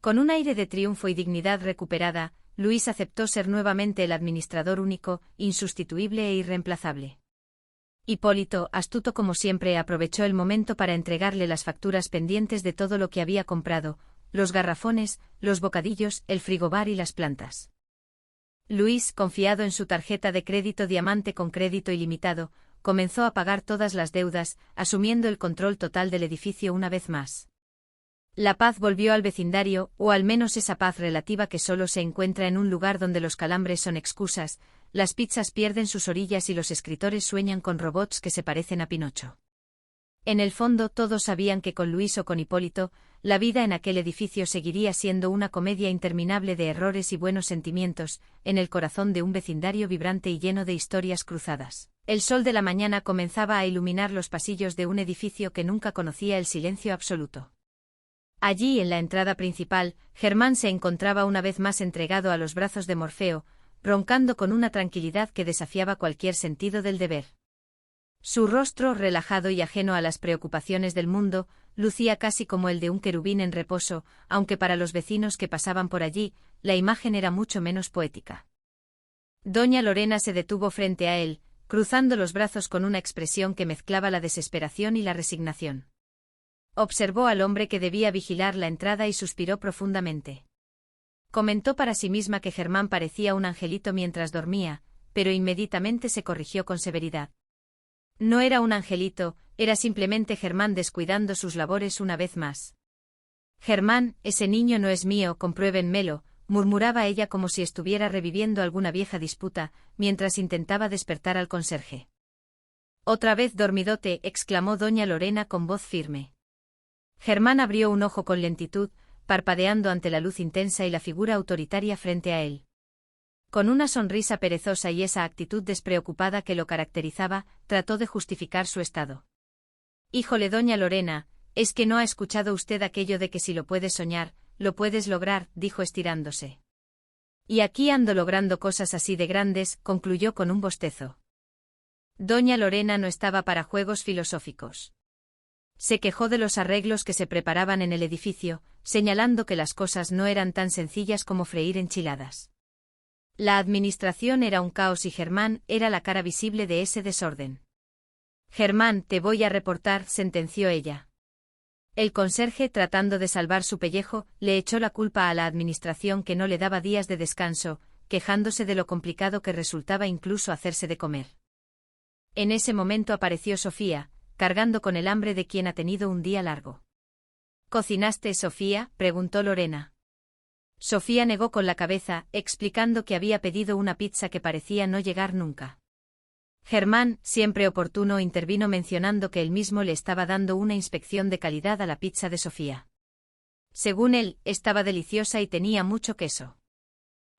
[SPEAKER 1] Con un aire de triunfo y dignidad recuperada, Luis aceptó ser nuevamente el administrador único, insustituible e irreemplazable. Hipólito, astuto como siempre, aprovechó el momento para entregarle las facturas pendientes de todo lo que había comprado, los garrafones, los bocadillos, el frigobar y las plantas. Luis, confiado en su tarjeta de crédito Diamante con crédito ilimitado, comenzó a pagar todas las deudas, asumiendo el control total del edificio una vez más. La paz volvió al vecindario, o al menos esa paz relativa que solo se encuentra en un lugar donde los calambres son excusas, las pizzas pierden sus orillas y los escritores sueñan con robots que se parecen a Pinocho. En el fondo todos sabían que con Luis o con Hipólito, la vida en aquel edificio seguiría siendo una comedia interminable de errores y buenos sentimientos, en el corazón de un vecindario vibrante y lleno de historias cruzadas. El sol de la mañana comenzaba a iluminar los pasillos de un edificio que nunca conocía el silencio absoluto. Allí, en la entrada principal, Germán se encontraba una vez más entregado a los brazos de Morfeo, roncando con una tranquilidad que desafiaba cualquier sentido del deber. Su rostro, relajado y ajeno a las preocupaciones del mundo, lucía casi como el de un querubín en reposo, aunque para los vecinos que pasaban por allí, la imagen era mucho menos poética. Doña Lorena se detuvo frente a él, cruzando los brazos con una expresión que mezclaba la desesperación y la resignación. Observó al hombre que debía vigilar la entrada y suspiró profundamente. Comentó para sí misma que Germán parecía un angelito mientras dormía, pero inmediatamente se corrigió con severidad. No era un angelito, era simplemente Germán descuidando sus labores una vez más. Germán, ese niño no es mío, compruébenmelo, murmuraba ella como si estuviera reviviendo alguna vieja disputa, mientras intentaba despertar al conserje. Otra vez dormidote, exclamó doña Lorena con voz firme. Germán abrió un ojo con lentitud, parpadeando ante la luz intensa y la figura autoritaria frente a él. Con una sonrisa perezosa y esa actitud despreocupada que lo caracterizaba, trató de justificar su estado. Híjole, doña Lorena, ¿es que no ha escuchado usted aquello de que si lo puedes soñar, lo puedes lograr?, dijo estirándose. Y aquí ando logrando cosas así de grandes, concluyó con un bostezo. Doña Lorena no estaba para juegos filosóficos. Se quejó de los arreglos que se preparaban en el edificio, señalando que las cosas no eran tan sencillas como freír enchiladas. La administración era un caos y Germán era la cara visible de ese desorden. Germán, te voy a reportar, sentenció ella. El conserje, tratando de salvar su pellejo, le echó la culpa a la administración que no le daba días de descanso, quejándose de lo complicado que resultaba incluso hacerse de comer. En ese momento apareció Sofía, cargando con el hambre de quien ha tenido un día largo. ¿Cocinaste, Sofía?, preguntó Lorena. Sofía negó con la cabeza, explicando que había pedido una pizza que parecía no llegar nunca. Germán, siempre oportuno, intervino mencionando que él mismo le estaba dando una inspección de calidad a la pizza de Sofía. Según él, estaba deliciosa y tenía mucho queso.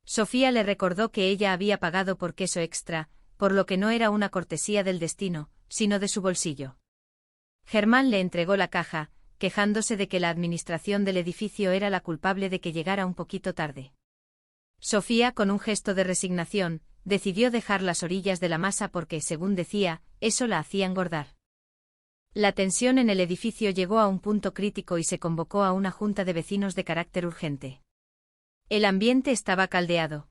[SPEAKER 1] Sofía le recordó que ella había pagado por queso extra, por lo que no era una cortesía del destino, sino de su bolsillo. Germán le entregó la caja, quejándose de que la administración del edificio era la culpable de que llegara un poquito tarde. Sofía, con un gesto de resignación, decidió dejar las orillas de la masa porque, según decía, eso la hacía engordar. La tensión en el edificio llegó a un punto crítico y se convocó a una junta de vecinos de carácter urgente. El ambiente estaba caldeado.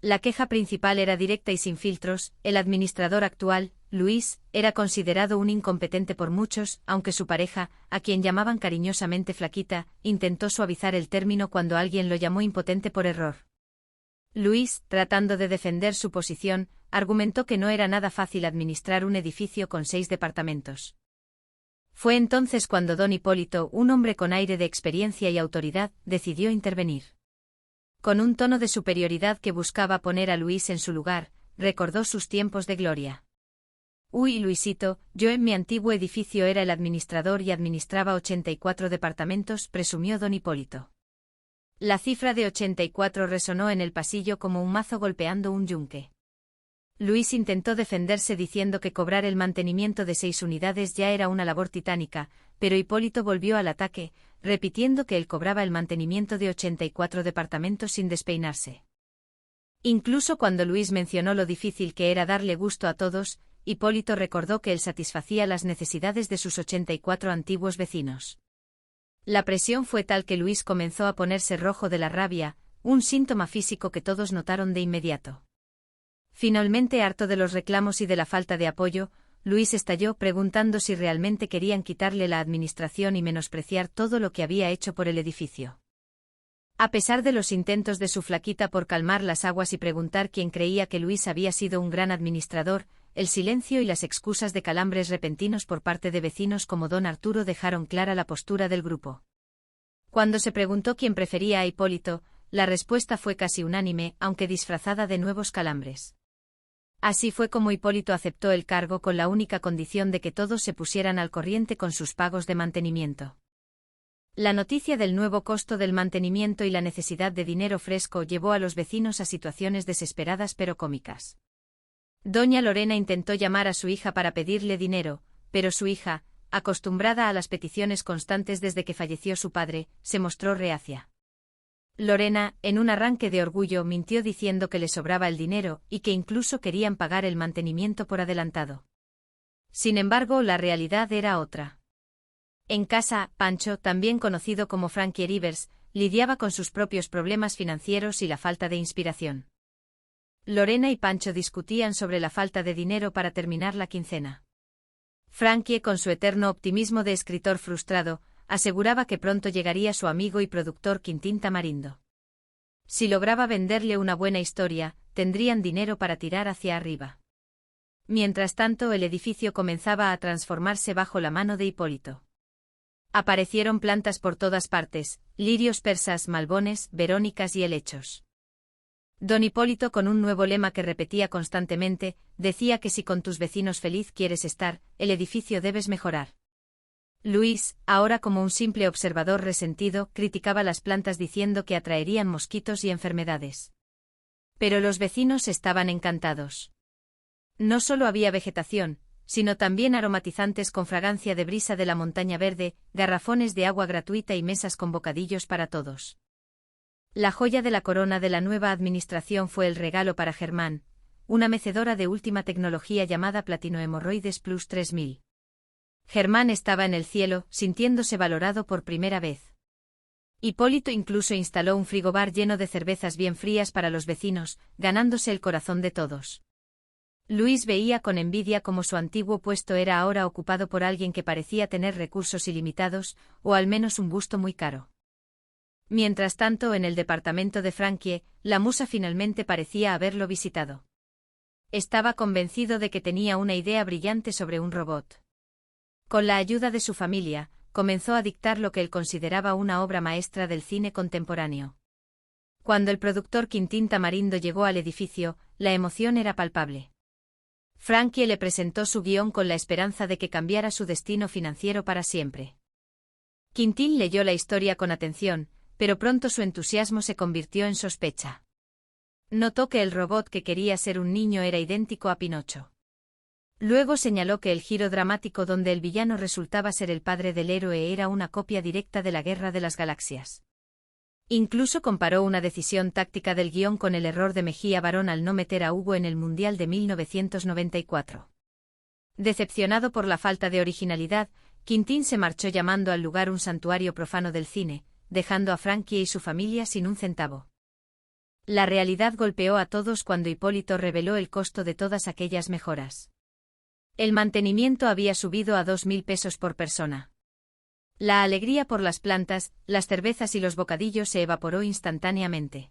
[SPEAKER 1] La queja principal era directa y sin filtros. El administrador actual, Luis, era considerado un incompetente por muchos, aunque su pareja, a quien llamaban cariñosamente Flaquita, intentó suavizar el término cuando alguien lo llamó impotente por error. Luis, tratando de defender su posición, argumentó que no era nada fácil administrar un edificio con 6 departamentos. Fue entonces cuando don Hipólito, un hombre con aire de experiencia y autoridad, decidió intervenir. Con un tono de superioridad que buscaba poner a Luis en su lugar, recordó sus tiempos de gloria. «Uy, Luisito, yo en mi antiguo edificio era el administrador y administraba 84 departamentos», presumió don Hipólito. La cifra de 84 resonó en el pasillo como un mazo golpeando un yunque. Luis intentó defenderse diciendo que cobrar el mantenimiento de 6 unidades ya era una labor titánica, pero Hipólito volvió al ataque, repitiendo que él cobraba el mantenimiento de 84 departamentos sin despeinarse. Incluso cuando Luis mencionó lo difícil que era darle gusto a todos, Hipólito recordó que él satisfacía las necesidades de sus 84 antiguos vecinos. La presión fue tal que Luis comenzó a ponerse rojo de la rabia, un síntoma físico que todos notaron de inmediato. Finalmente, harto de los reclamos y de la falta de apoyo, Luis estalló preguntando si realmente querían quitarle la administración y menospreciar todo lo que había hecho por el edificio. A pesar de los intentos de su Flaquita por calmar las aguas y preguntar quién creía que Luis había sido un gran administrador, el silencio y las excusas de calambres repentinos por parte de vecinos como don Arturo dejaron clara la postura del grupo. Cuando se preguntó quién prefería a Hipólito, la respuesta fue casi unánime, aunque disfrazada de nuevos calambres. Así fue como Hipólito aceptó el cargo con la única condición de que todos se pusieran al corriente con sus pagos de mantenimiento. La noticia del nuevo costo del mantenimiento y la necesidad de dinero fresco llevó a los vecinos a situaciones desesperadas pero cómicas. Doña Lorena intentó llamar a su hija para pedirle dinero, pero su hija, acostumbrada a las peticiones constantes desde que falleció su padre, se mostró reacia. Lorena, en un arranque de orgullo, mintió diciendo que le sobraba el dinero y que incluso querían pagar el mantenimiento por adelantado. Sin embargo, la realidad era otra. En casa, Pancho, también conocido como Frankie Rivers, lidiaba con sus propios problemas financieros y la falta de inspiración. Lorena y Pancho discutían sobre la falta de dinero para terminar la quincena. Frankie, con su eterno optimismo de escritor frustrado, aseguraba que pronto llegaría su amigo y productor Quintín Tamarindo. Si lograba venderle una buena historia, tendrían dinero para tirar hacia arriba. Mientras tanto, el edificio comenzaba a transformarse bajo la mano de Hipólito. Aparecieron plantas por todas partes, lirios persas, malbones, verónicas y helechos. Don Hipólito, con un nuevo lema que repetía constantemente, decía que si con tus vecinos feliz quieres estar, el edificio debes mejorar. Luis, ahora como un simple observador resentido, criticaba las plantas diciendo que atraerían mosquitos y enfermedades. Pero los vecinos estaban encantados. No solo había vegetación, sino también aromatizantes con fragancia de brisa de la montaña verde, garrafones de agua gratuita y mesas con bocadillos para todos. La joya de la corona de la nueva administración fue el regalo para Germán, una mecedora de última tecnología llamada Platino Hemorroides Plus 3000. Germán estaba en el cielo, sintiéndose valorado por primera vez. Hipólito incluso instaló un frigobar lleno de cervezas bien frías para los vecinos, ganándose el corazón de todos. Luis veía con envidia cómo su antiguo puesto era ahora ocupado por alguien que parecía tener recursos ilimitados, o al menos un gusto muy caro. Mientras tanto, en el departamento de Frankie, la musa finalmente parecía haberlo visitado. Estaba convencido de que tenía una idea brillante sobre un robot. Con la ayuda de su familia, comenzó a dictar lo que él consideraba una obra maestra del cine contemporáneo. Cuando el productor Quintín Tamarindo llegó al edificio, la emoción era palpable. Frankie le presentó su guión con la esperanza de que cambiara su destino financiero para siempre. Quintín leyó la historia con atención, pero pronto su entusiasmo se convirtió en sospecha. Notó que el robot que quería ser un niño era idéntico a Pinocho. Luego señaló que el giro dramático donde el villano resultaba ser el padre del héroe era una copia directa de la Guerra de las Galaxias. Incluso comparó una decisión táctica del guión con el error de Mejía Barón al no meter a Hugo en el Mundial de 1994. Decepcionado por la falta de originalidad, Quintín se marchó llamando al lugar un santuario profano del cine, dejando a Frankie y su familia sin un centavo. La realidad golpeó a todos cuando Hipólito reveló el costo de todas aquellas mejoras. El mantenimiento había subido a 2.000 pesos por persona. La alegría por las plantas, las cervezas y los bocadillos se evaporó instantáneamente.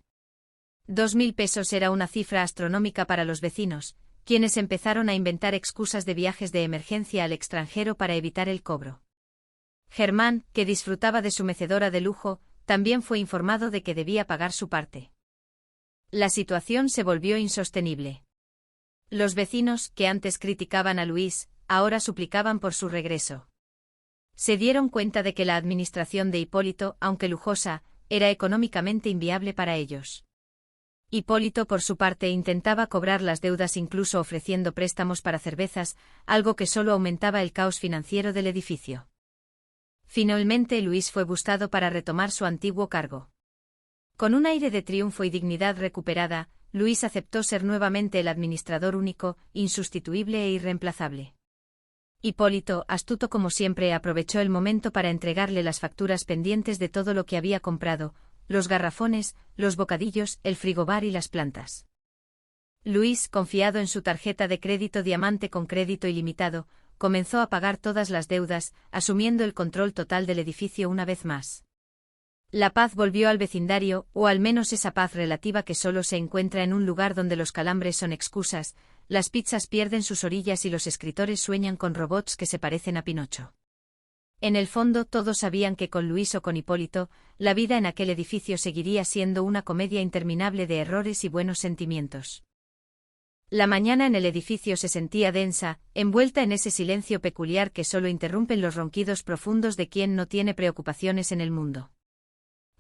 [SPEAKER 1] 2.000 pesos era una cifra astronómica para los vecinos, quienes empezaron a inventar excusas de viajes de emergencia al extranjero para evitar el cobro. Germán, que disfrutaba de su mecedora de lujo, también fue informado de que debía pagar su parte. La situación se volvió insostenible. Los vecinos, que antes criticaban a Luis, ahora suplicaban por su regreso. Se dieron cuenta de que la administración de Hipólito, aunque lujosa, era económicamente inviable para ellos. Hipólito, por su parte, intentaba cobrar las deudas incluso ofreciendo préstamos para cervezas, algo que solo aumentaba el caos financiero del edificio. Finalmente Luis fue buscado para retomar su antiguo cargo. Con un aire de triunfo y dignidad recuperada, Luis aceptó ser nuevamente el administrador único, insustituible e irreemplazable. Hipólito, astuto como siempre, aprovechó el momento para entregarle las facturas pendientes de todo lo que había comprado, los garrafones, los bocadillos, el frigobar y las plantas. Luis, confiado en su tarjeta de crédito Diamante con crédito ilimitado, comenzó a pagar todas las deudas, asumiendo el control total del edificio una vez más. La paz volvió al vecindario, o al menos esa paz relativa que solo se encuentra en un lugar donde los calambres son excusas, las pizzas pierden sus orillas y los escritores sueñan con robots que se parecen a Pinocho. En el fondo todos sabían que con Luis o con Hipólito, la vida en aquel edificio seguiría siendo una comedia interminable de errores y buenos sentimientos. La mañana en el edificio se sentía densa, envuelta en ese silencio peculiar que solo interrumpen los ronquidos profundos de quien no tiene preocupaciones en el mundo.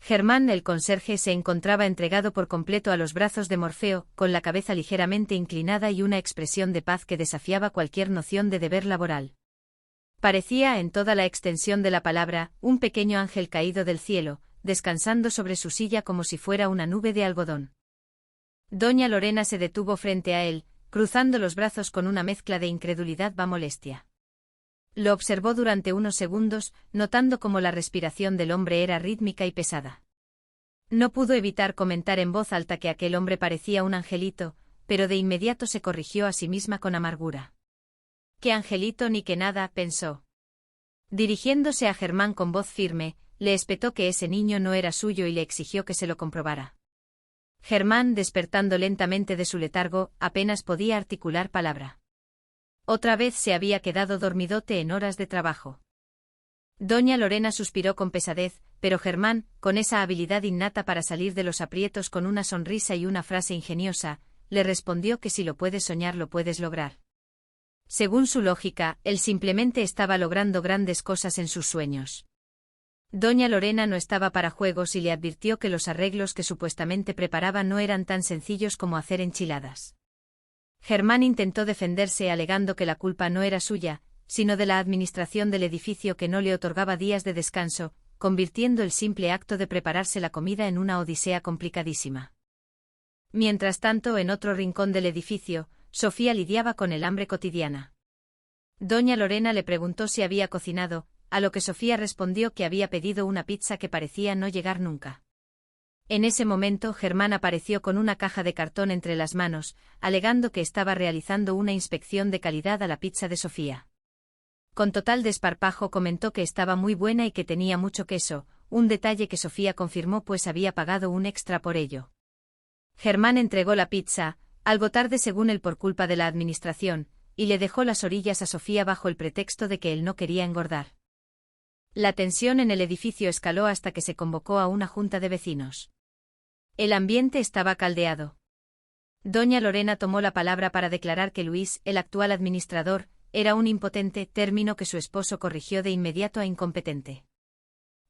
[SPEAKER 1] Germán, el conserje, se encontraba entregado por completo a los brazos de Morfeo, con la cabeza ligeramente inclinada y una expresión de paz que desafiaba cualquier noción de deber laboral. Parecía, en toda la extensión de la palabra, un pequeño ángel caído del cielo, descansando sobre su silla como si fuera una nube de algodón. Doña Lorena se detuvo frente a él, cruzando los brazos con una mezcla de incredulidad y molestia. Lo observó durante unos segundos, notando cómo la respiración del hombre era rítmica y pesada. No pudo evitar comentar en voz alta que aquel hombre parecía un angelito, pero de inmediato se corrigió a sí misma con amargura. «¿Qué angelito ni qué nada?», pensó. Dirigiéndose a Germán con voz firme, le espetó que ese niño no era suyo y le exigió que se lo comprobara. Germán, despertando lentamente de su letargo, apenas podía articular palabra. Otra vez se había quedado dormidote en horas de trabajo. Doña Lorena suspiró con pesadez, pero Germán, con esa habilidad innata para salir de los aprietos con una sonrisa y una frase ingeniosa, le respondió que si lo puedes soñar lo puedes lograr. Según su lógica, él simplemente estaba logrando grandes cosas en sus sueños. Doña Lorena no estaba para juegos y le advirtió que los arreglos que supuestamente preparaba no eran tan sencillos como hacer enchiladas. Germán intentó defenderse alegando que la culpa no era suya, sino de la administración del edificio que no le otorgaba días de descanso, convirtiendo el simple acto de prepararse la comida en una odisea complicadísima. Mientras tanto, en otro rincón del edificio, Sofía lidiaba con el hambre cotidiana. Doña Lorena le preguntó si había cocinado, a lo que Sofía respondió que había pedido una pizza que parecía no llegar nunca. En ese momento Germán apareció con una caja de cartón entre las manos, alegando que estaba realizando una inspección de calidad a la pizza de Sofía. Con total desparpajo comentó que estaba muy buena y que tenía mucho queso, un detalle que Sofía confirmó pues había pagado un extra por ello. Germán entregó la pizza, algo tarde según él por culpa de la administración, y le dejó las orillas a Sofía bajo el pretexto de que él no quería engordar. La tensión en el edificio escaló hasta que se convocó a una junta de vecinos. El ambiente estaba caldeado. Doña Lorena tomó la palabra para declarar que Luis, el actual administrador, era un impotente, término que su esposo corrigió de inmediato a incompetente.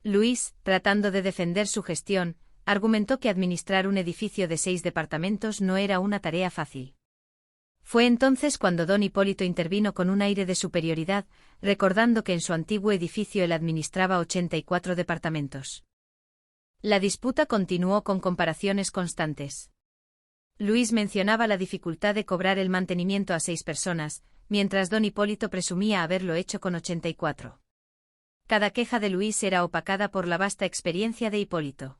[SPEAKER 1] Luis, tratando de defender su gestión, argumentó que administrar un edificio de 6 departamentos no era una tarea fácil. Fue entonces cuando don Hipólito intervino con un aire de superioridad, recordando que en su antiguo edificio él administraba 84 departamentos. La disputa continuó con comparaciones constantes. Luis mencionaba la dificultad de cobrar el mantenimiento a 6 personas, mientras don Hipólito presumía haberlo hecho con 84. Cada queja de Luis era opacada por la vasta experiencia de Hipólito.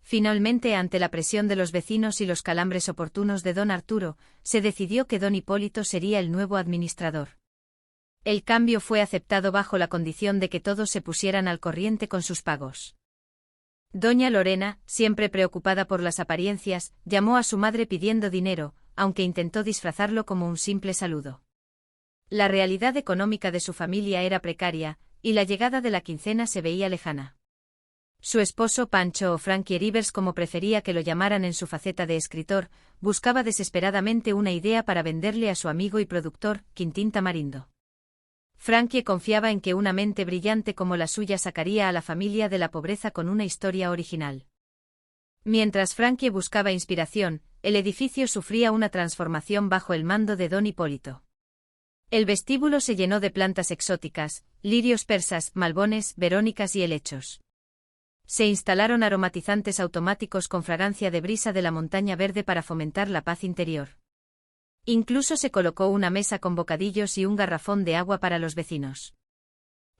[SPEAKER 1] Finalmente, ante la presión de los vecinos y los calambres oportunos de don Arturo, se decidió que don Hipólito sería el nuevo administrador. El cambio fue aceptado bajo la condición de que todos se pusieran al corriente con sus pagos. Doña Lorena, siempre preocupada por las apariencias, llamó a su madre pidiendo dinero, aunque intentó disfrazarlo como un simple saludo. La realidad económica de su familia era precaria, y la llegada de la quincena se veía lejana. Su esposo Pancho, o Frankie Rivers como prefería que lo llamaran en su faceta de escritor, buscaba desesperadamente una idea para venderle a su amigo y productor, Quintín Tamarindo. Frankie confiaba en que una mente brillante como la suya sacaría a la familia de la pobreza con una historia original. Mientras Frankie buscaba inspiración, el edificio sufría una transformación bajo el mando de don Hipólito. El vestíbulo se llenó de plantas exóticas, lirios persas, malbones, verónicas y helechos. Se instalaron aromatizantes automáticos con fragancia de brisa de la montaña verde para fomentar la paz interior. Incluso se colocó una mesa con bocadillos y un garrafón de agua para los vecinos.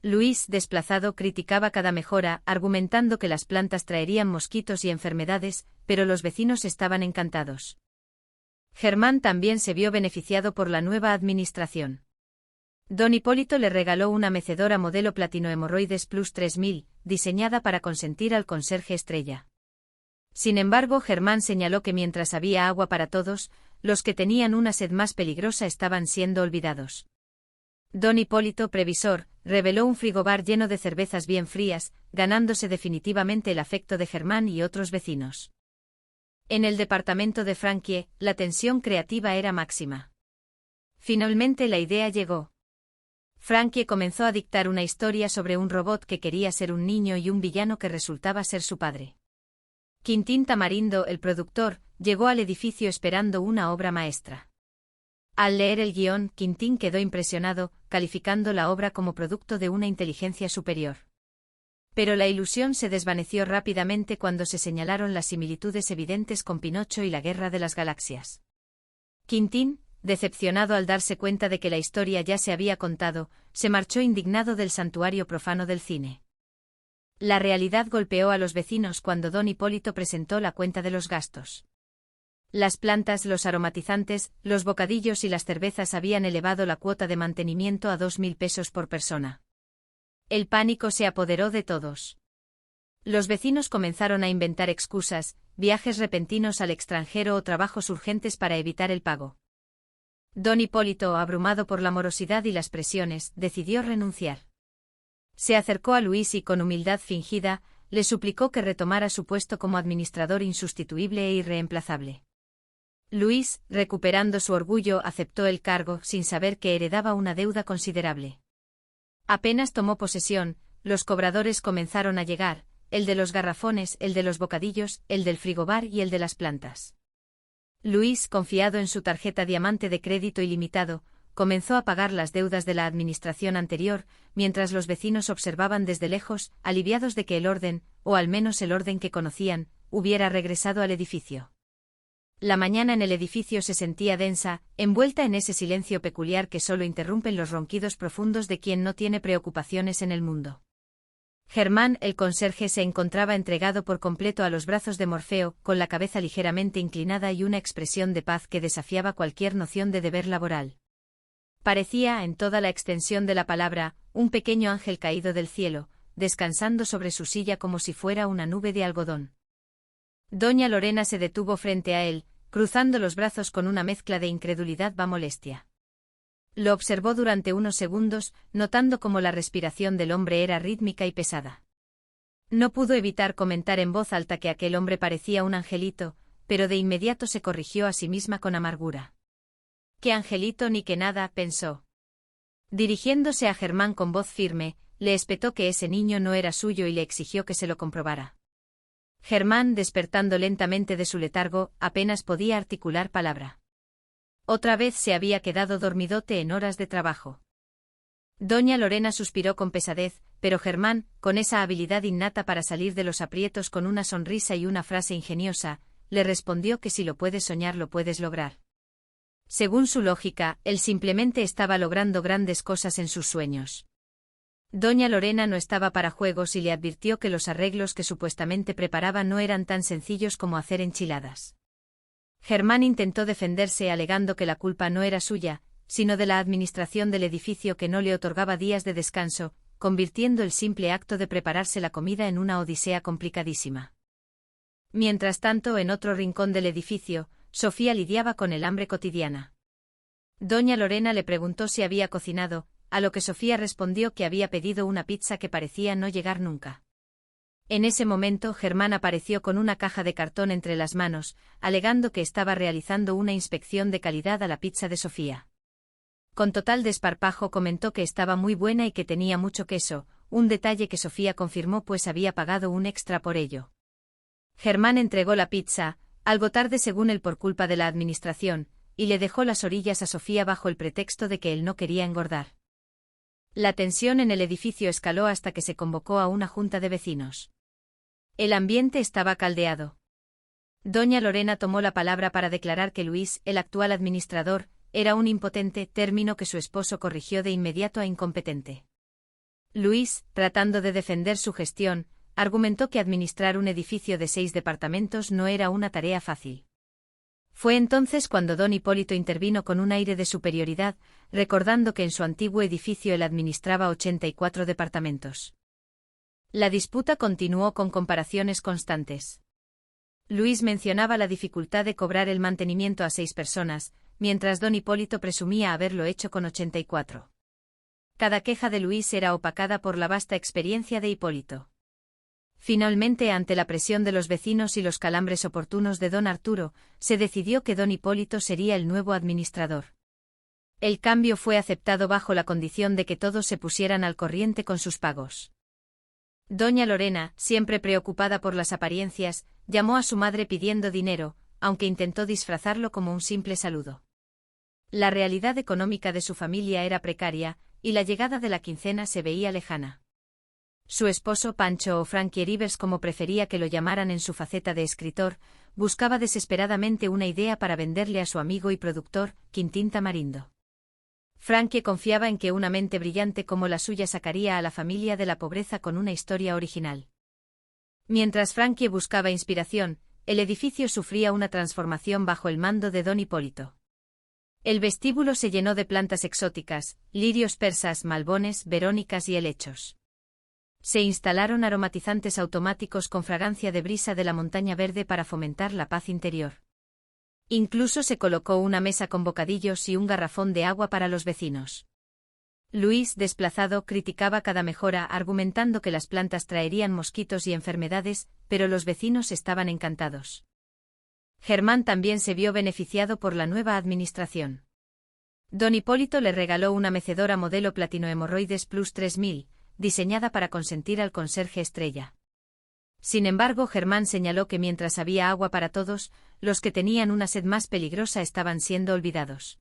[SPEAKER 1] Luis, desplazado, criticaba cada mejora, argumentando que las plantas traerían mosquitos y enfermedades, pero los vecinos estaban encantados. Germán también se vio beneficiado por la nueva administración. Don Hipólito le regaló una mecedora modelo Platino Hemorroides Plus 3000, diseñada para consentir al conserje estrella. Sin embargo, Germán señaló que mientras había agua para todos, los que tenían una sed más peligrosa estaban siendo olvidados. Don Hipólito, previsor, reveló un frigobar lleno de cervezas bien frías, ganándose definitivamente el afecto de Germán y otros vecinos. En el departamento de Frankie, la tensión creativa era máxima. Finalmente la idea llegó. Frankie comenzó a dictar una historia sobre un robot que quería ser un niño y un villano que resultaba ser su padre. Quintín Tamarindo, el productor, llegó al edificio esperando una obra maestra. Al leer el guión, Quintín quedó impresionado, calificando la obra como producto de una inteligencia superior. Pero la ilusión se desvaneció rápidamente cuando se señalaron las similitudes evidentes con Pinocho y la Guerra de las Galaxias. Quintín, decepcionado al darse cuenta de que la historia ya se había contado, se marchó indignado del santuario profano del cine. La realidad golpeó a los vecinos cuando don Hipólito presentó la cuenta de los gastos. Las plantas, los aromatizantes, los bocadillos y las cervezas habían elevado la cuota de mantenimiento a 2.000 pesos por persona. El pánico se apoderó de todos. Los vecinos comenzaron a inventar excusas, viajes repentinos al extranjero o trabajos urgentes para evitar el pago. Don Hipólito, abrumado por la morosidad y las presiones, decidió renunciar. Se acercó a Luis y con humildad fingida, le suplicó que retomara su puesto como administrador insustituible e irreemplazable. Luis, recuperando su orgullo, aceptó el cargo, sin saber que heredaba una deuda considerable. Apenas tomó posesión, los cobradores comenzaron a llegar, el de los garrafones, el de los bocadillos, el del frigobar y el de las plantas. Luis, confiado en su tarjeta diamante de crédito ilimitado, comenzó a pagar las deudas de la administración anterior, mientras los vecinos observaban desde lejos, aliviados de que el orden, o al menos el orden que conocían, hubiera regresado al edificio. La mañana en el edificio se sentía densa, envuelta en ese silencio peculiar que solo interrumpen los ronquidos profundos de quien no tiene preocupaciones en el mundo. Germán, el conserje, se encontraba entregado por completo a los brazos de Morfeo, con la cabeza ligeramente inclinada y una expresión de paz que desafiaba cualquier noción de deber laboral. Parecía, en toda la extensión de la palabra, un pequeño ángel caído del cielo, descansando sobre su silla como si fuera una nube de algodón. Doña Lorena se detuvo frente a él, cruzando los brazos con una mezcla de incredulidad y molestia. Lo observó durante unos segundos, notando cómo la respiración del hombre era rítmica y pesada. No pudo evitar comentar en voz alta que aquel hombre parecía un angelito, pero de inmediato se corrigió a sí misma con amargura. «Qué angelito ni que nada», pensó. Dirigiéndose a Germán con voz firme, le espetó que ese niño no era suyo y le exigió que se lo comprobara. Germán, despertando lentamente de su letargo, apenas podía articular palabra. Otra vez se había quedado dormidote en horas de trabajo. Doña Lorena suspiró con pesadez, pero Germán, con esa habilidad innata para salir de los aprietos con una sonrisa y una frase ingeniosa, le respondió que si lo puedes soñar lo puedes lograr. Según su lógica, él simplemente estaba logrando grandes cosas en sus sueños. Doña Lorena no estaba para juegos y le advirtió que los arreglos que supuestamente preparaba no eran tan sencillos como hacer enchiladas. Germán intentó defenderse alegando que la culpa no era suya, sino de la administración del edificio que no le otorgaba días de descanso, convirtiendo el simple acto de prepararse la comida en una odisea complicadísima. Mientras tanto, en otro rincón del edificio, Sofía lidiaba con el hambre cotidiana. Doña Lorena le preguntó si había cocinado, a lo que Sofía respondió que había pedido una pizza que parecía no llegar nunca. En ese momento Germán apareció con una caja de cartón entre las manos, alegando que estaba realizando una inspección de calidad a la pizza de Sofía. Con total desparpajo comentó que estaba muy buena y que tenía mucho queso, un detalle que Sofía confirmó pues había pagado un extra por ello. Germán entregó la pizza, algo tarde según él por culpa de la administración, y le dejó las orillas a Sofía bajo el pretexto de que él no quería engordar. La tensión en el edificio escaló hasta que se convocó a una junta de vecinos. El ambiente estaba caldeado. Doña Lorena tomó la palabra para declarar que Luis, el actual administrador, era un impotente, término que su esposo corrigió de inmediato a incompetente. Luis, tratando de defender su gestión, argumentó que administrar un edificio de 6 departamentos no era una tarea fácil. Fue entonces cuando don Hipólito intervino con un aire de superioridad, recordando que en su antiguo edificio él administraba 84 departamentos. La disputa continuó con comparaciones constantes. Luis mencionaba la dificultad de cobrar el mantenimiento a 6 personas, mientras don Hipólito presumía haberlo hecho con 84. Cada queja de Luis era opacada por la vasta experiencia de Hipólito. Finalmente, ante la presión de los vecinos y los calambres oportunos de don Arturo, se decidió que don Hipólito sería el nuevo administrador. El cambio fue aceptado bajo la condición de que todos se pusieran al corriente con sus pagos. Doña Lorena, siempre preocupada por las apariencias, llamó a su madre pidiendo dinero, aunque intentó disfrazarlo como un simple saludo. La realidad económica de su familia era precaria, y la llegada de la quincena se veía lejana. Su esposo Pancho o Frankie Rivers, como prefería que lo llamaran en su faceta de escritor, buscaba desesperadamente una idea para venderle a su amigo y productor, Quintín Tamarindo. Frankie confiaba en que una mente brillante como la suya sacaría a la familia de la pobreza con una historia original. Mientras Frankie buscaba inspiración, el edificio sufría una transformación bajo el mando de don Hipólito. El vestíbulo se llenó de plantas exóticas, lirios persas, malbones, verónicas y helechos. Se instalaron aromatizantes automáticos con fragancia de brisa de la montaña verde para fomentar la paz interior. Incluso se colocó una mesa con bocadillos y un garrafón de agua para los vecinos. Luis, desplazado, criticaba cada mejora argumentando que las plantas traerían mosquitos y enfermedades, pero los vecinos estaban encantados. Germán también se vio beneficiado por la nueva administración. Don Hipólito le regaló una mecedora modelo Platino Hemorroides Plus 3000, diseñada para consentir al conserje estrella. Sin embargo, Germán señaló que mientras había agua para todos, los que tenían una sed más peligrosa estaban siendo olvidados.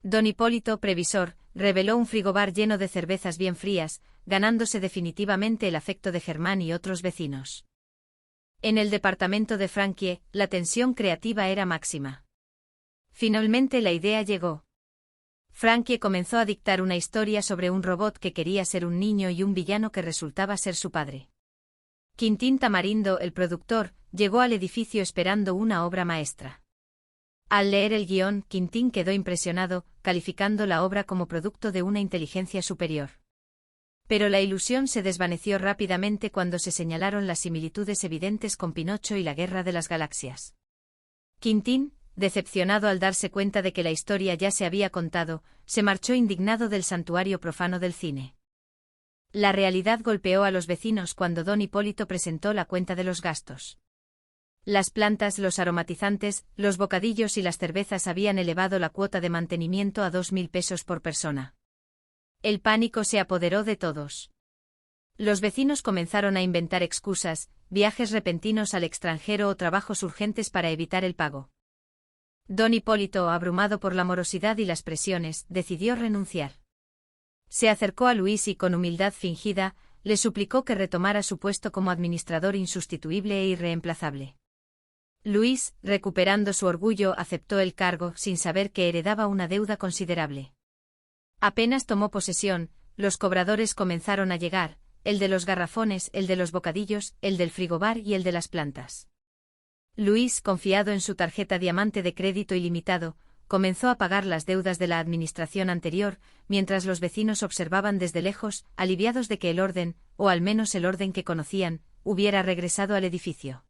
[SPEAKER 1] Don Hipólito, previsor, reveló un frigobar lleno de cervezas bien frías, ganándose definitivamente el afecto de Germán y otros vecinos. En el departamento de Frankie, la tensión creativa era máxima. Finalmente la idea llegó. Frankie comenzó a dictar una historia sobre un robot que quería ser un niño y un villano que resultaba ser su padre. Quintín Tamarindo, el productor, llegó al edificio esperando una obra maestra. Al leer el guión, Quintín quedó impresionado, calificando la obra como producto de una inteligencia superior. Pero la ilusión se desvaneció rápidamente cuando se señalaron las similitudes evidentes con Pinocho y la Guerra de las Galaxias. Quintín, decepcionado al darse cuenta de que la historia ya se había contado, se marchó indignado del santuario profano del cine. La realidad golpeó a los vecinos cuando don Hipólito presentó la cuenta de los gastos. Las plantas, los aromatizantes, los bocadillos y las cervezas habían elevado la cuota de mantenimiento a 2.000 pesos por persona. El pánico se apoderó de todos. Los vecinos comenzaron a inventar excusas, viajes repentinos al extranjero o trabajos urgentes para evitar el pago. Don Hipólito, abrumado por la morosidad y las presiones, decidió renunciar. Se acercó a Luis y, con humildad fingida, le suplicó que retomara su puesto como administrador insustituible e irreemplazable. Luis, recuperando su orgullo, aceptó el cargo sin saber que heredaba una deuda considerable. Apenas tomó posesión, los cobradores comenzaron a llegar, el de los garrafones, el de los bocadillos, el del frigobar y el de las plantas. Luis, confiado en su tarjeta diamante de crédito ilimitado, comenzó a pagar las deudas de la administración anterior, mientras los vecinos observaban desde lejos, aliviados de que el orden, o al menos el orden que conocían, hubiera regresado al edificio.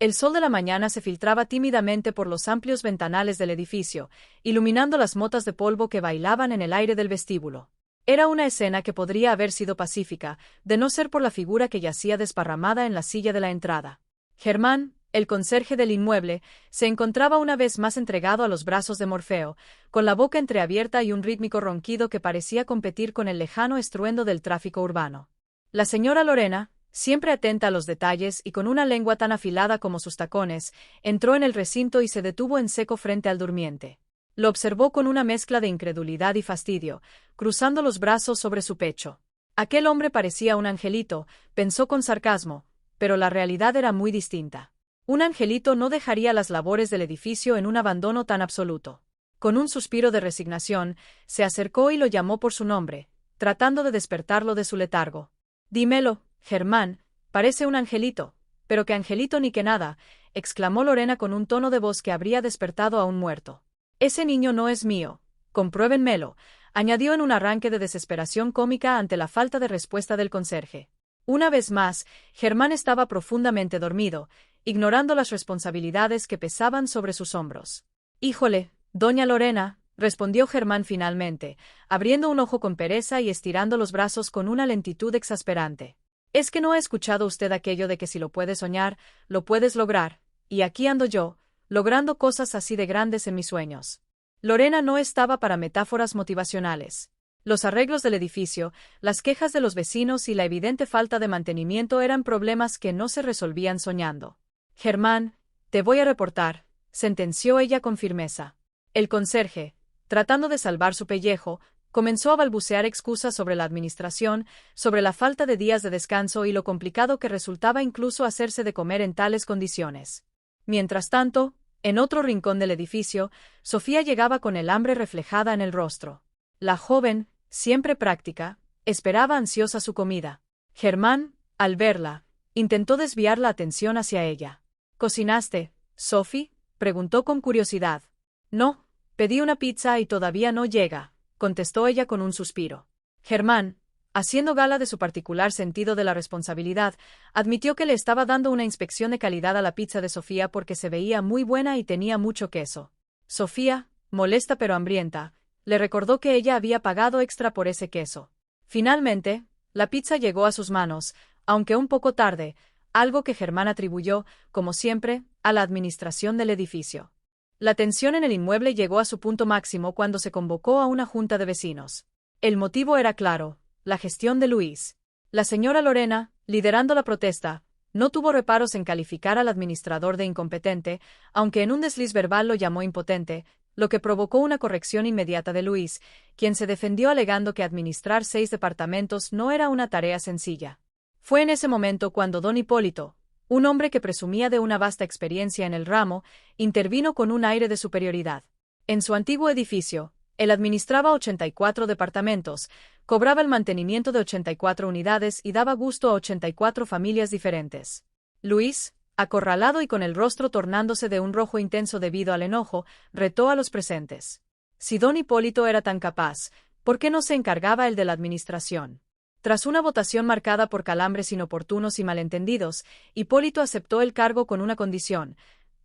[SPEAKER 2] El sol de la mañana se filtraba tímidamente por los amplios ventanales del edificio, iluminando las motas de polvo que bailaban en el aire del vestíbulo. Era una escena que podría haber sido pacífica, de no ser por la figura que yacía desparramada en la silla de la entrada. Germán, el conserje del inmueble, se encontraba una vez más entregado a los brazos de Morfeo, con la boca entreabierta y un rítmico ronquido que parecía competir con el lejano estruendo del tráfico urbano. La señora Lorena, siempre atenta a los detalles y con una lengua tan afilada como sus tacones, entró en el recinto y se detuvo en seco frente al durmiente. Lo observó con una mezcla de incredulidad y fastidio, cruzando los brazos sobre su pecho. Aquel hombre parecía un angelito, pensó con sarcasmo, pero la realidad era muy distinta. Un angelito no dejaría las labores del edificio en un abandono tan absoluto. Con un suspiro de resignación, se acercó y lo llamó por su nombre, tratando de despertarlo de su letargo. «Dímelo, Germán, parece un angelito». «Pero qué angelito ni qué nada», exclamó Lorena con un tono de voz que habría despertado a un muerto. «Ese niño no es mío. Compruébenmelo», añadió en un arranque de desesperación cómica ante la falta de respuesta del conserje. Una vez más, Germán estaba profundamente dormido, ignorando las responsabilidades que pesaban sobre sus hombros. «Híjole, doña Lorena», respondió Germán finalmente, abriendo un ojo con pereza y estirando los brazos con una lentitud exasperante. «¿Es que no ha escuchado usted aquello de que si lo puedes soñar, lo puedes lograr? Y aquí ando yo, logrando cosas así de grandes en mis sueños». Lorena no estaba para metáforas motivacionales. Los arreglos del edificio, las quejas de los vecinos y la evidente falta de mantenimiento eran problemas que no se resolvían soñando. «Germán, te voy a reportar», sentenció ella con firmeza. El conserje, tratando de salvar su pellejo, comenzó a balbucear excusas sobre la administración, sobre la falta de días de descanso y lo complicado que resultaba incluso hacerse de comer en tales condiciones. Mientras tanto, en otro rincón del edificio, Sofía llegaba con el hambre reflejada en el rostro. La joven, siempre práctica, esperaba ansiosa su comida. Germán, al verla, intentó desviar la atención hacia ella. «¿Cocinaste, Sophie?», preguntó con curiosidad. «No, pedí una pizza y todavía no llega», contestó ella con un suspiro. Germán, haciendo gala de su particular sentido de la responsabilidad, admitió que le estaba dando una inspección de calidad a la pizza de Sofía porque se veía muy buena y tenía mucho queso. Sofía, molesta pero hambrienta, le recordó que ella había pagado extra por ese queso. Finalmente, la pizza llegó a sus manos, aunque un poco tarde, algo que Germán atribuyó, como siempre, a la administración del edificio. La tensión en el inmueble llegó a su punto máximo cuando se convocó a una junta de vecinos. El motivo era claro: la gestión de Luis. La señora Lorena, liderando la protesta, no tuvo reparos en calificar al administrador de incompetente, aunque en un desliz verbal lo llamó impotente, lo que provocó una corrección inmediata de Luis, quien se defendió alegando que administrar 6 departamentos no era una tarea sencilla. Fue en ese momento cuando don Hipólito, un hombre que presumía de una vasta experiencia en el ramo, intervino con un aire de superioridad. En su antiguo edificio, él administraba 84 departamentos, cobraba el mantenimiento de 84 unidades y daba gusto a 84 familias diferentes. Luis, acorralado y con el rostro tornándose de un rojo intenso debido al enojo, retó a los presentes. Si don Hipólito era tan capaz, ¿por qué no se encargaba él de la administración? Tras una votación marcada por calambres inoportunos y malentendidos, Hipólito aceptó el cargo con una condición: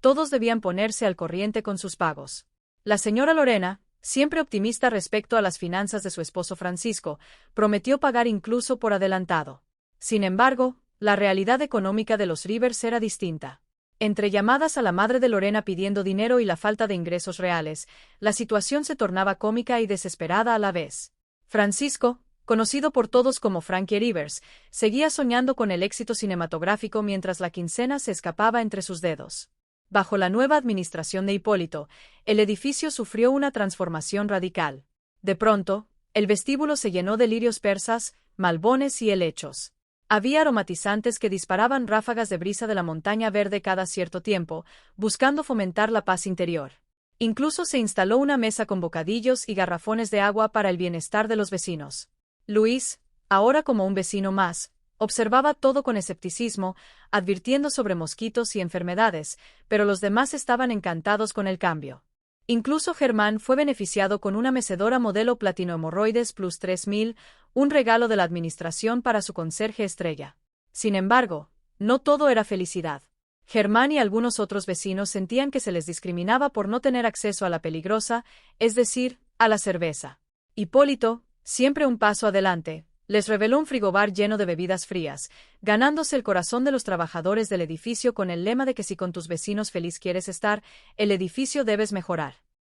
[SPEAKER 2] todos debían ponerse al corriente con sus pagos. La señora Lorena, siempre optimista respecto a las finanzas de su esposo Francisco, prometió pagar incluso por adelantado. Sin embargo, la realidad económica de los Rivers era distinta. Entre llamadas a la madre de Lorena pidiendo dinero y la falta de ingresos reales, la situación se tornaba cómica y desesperada a la vez. Francisco, conocido por todos como Frankie Rivers, seguía soñando con el éxito cinematográfico mientras la quincena se escapaba entre sus dedos. Bajo la nueva administración de Hipólito, el edificio sufrió una transformación radical. De pronto, el vestíbulo se llenó de lirios persas, malbones y helechos. Había aromatizantes que disparaban ráfagas de brisa de la montaña verde cada cierto tiempo, buscando fomentar la paz interior. Incluso se instaló una mesa con bocadillos y garrafones de agua para el bienestar de los vecinos. Luis, ahora como un vecino más, observaba todo con escepticismo, advirtiendo sobre mosquitos y enfermedades, pero los demás estaban encantados con el cambio. Incluso Germán fue beneficiado con una mecedora modelo Platino Hemorroides Plus 3000, un regalo de la administración para su conserje estrella. Sin embargo, no todo era felicidad. Germán y algunos otros vecinos sentían que se les discriminaba por no tener acceso a la peligrosa, es decir, a la cerveza. Hipólito, siempre un paso adelante, les reveló un frigobar lleno de bebidas frías, ganándose el corazón de los trabajadores del edificio con el lema de que si con tus vecinos feliz quieres estar, el edificio debes mejorar.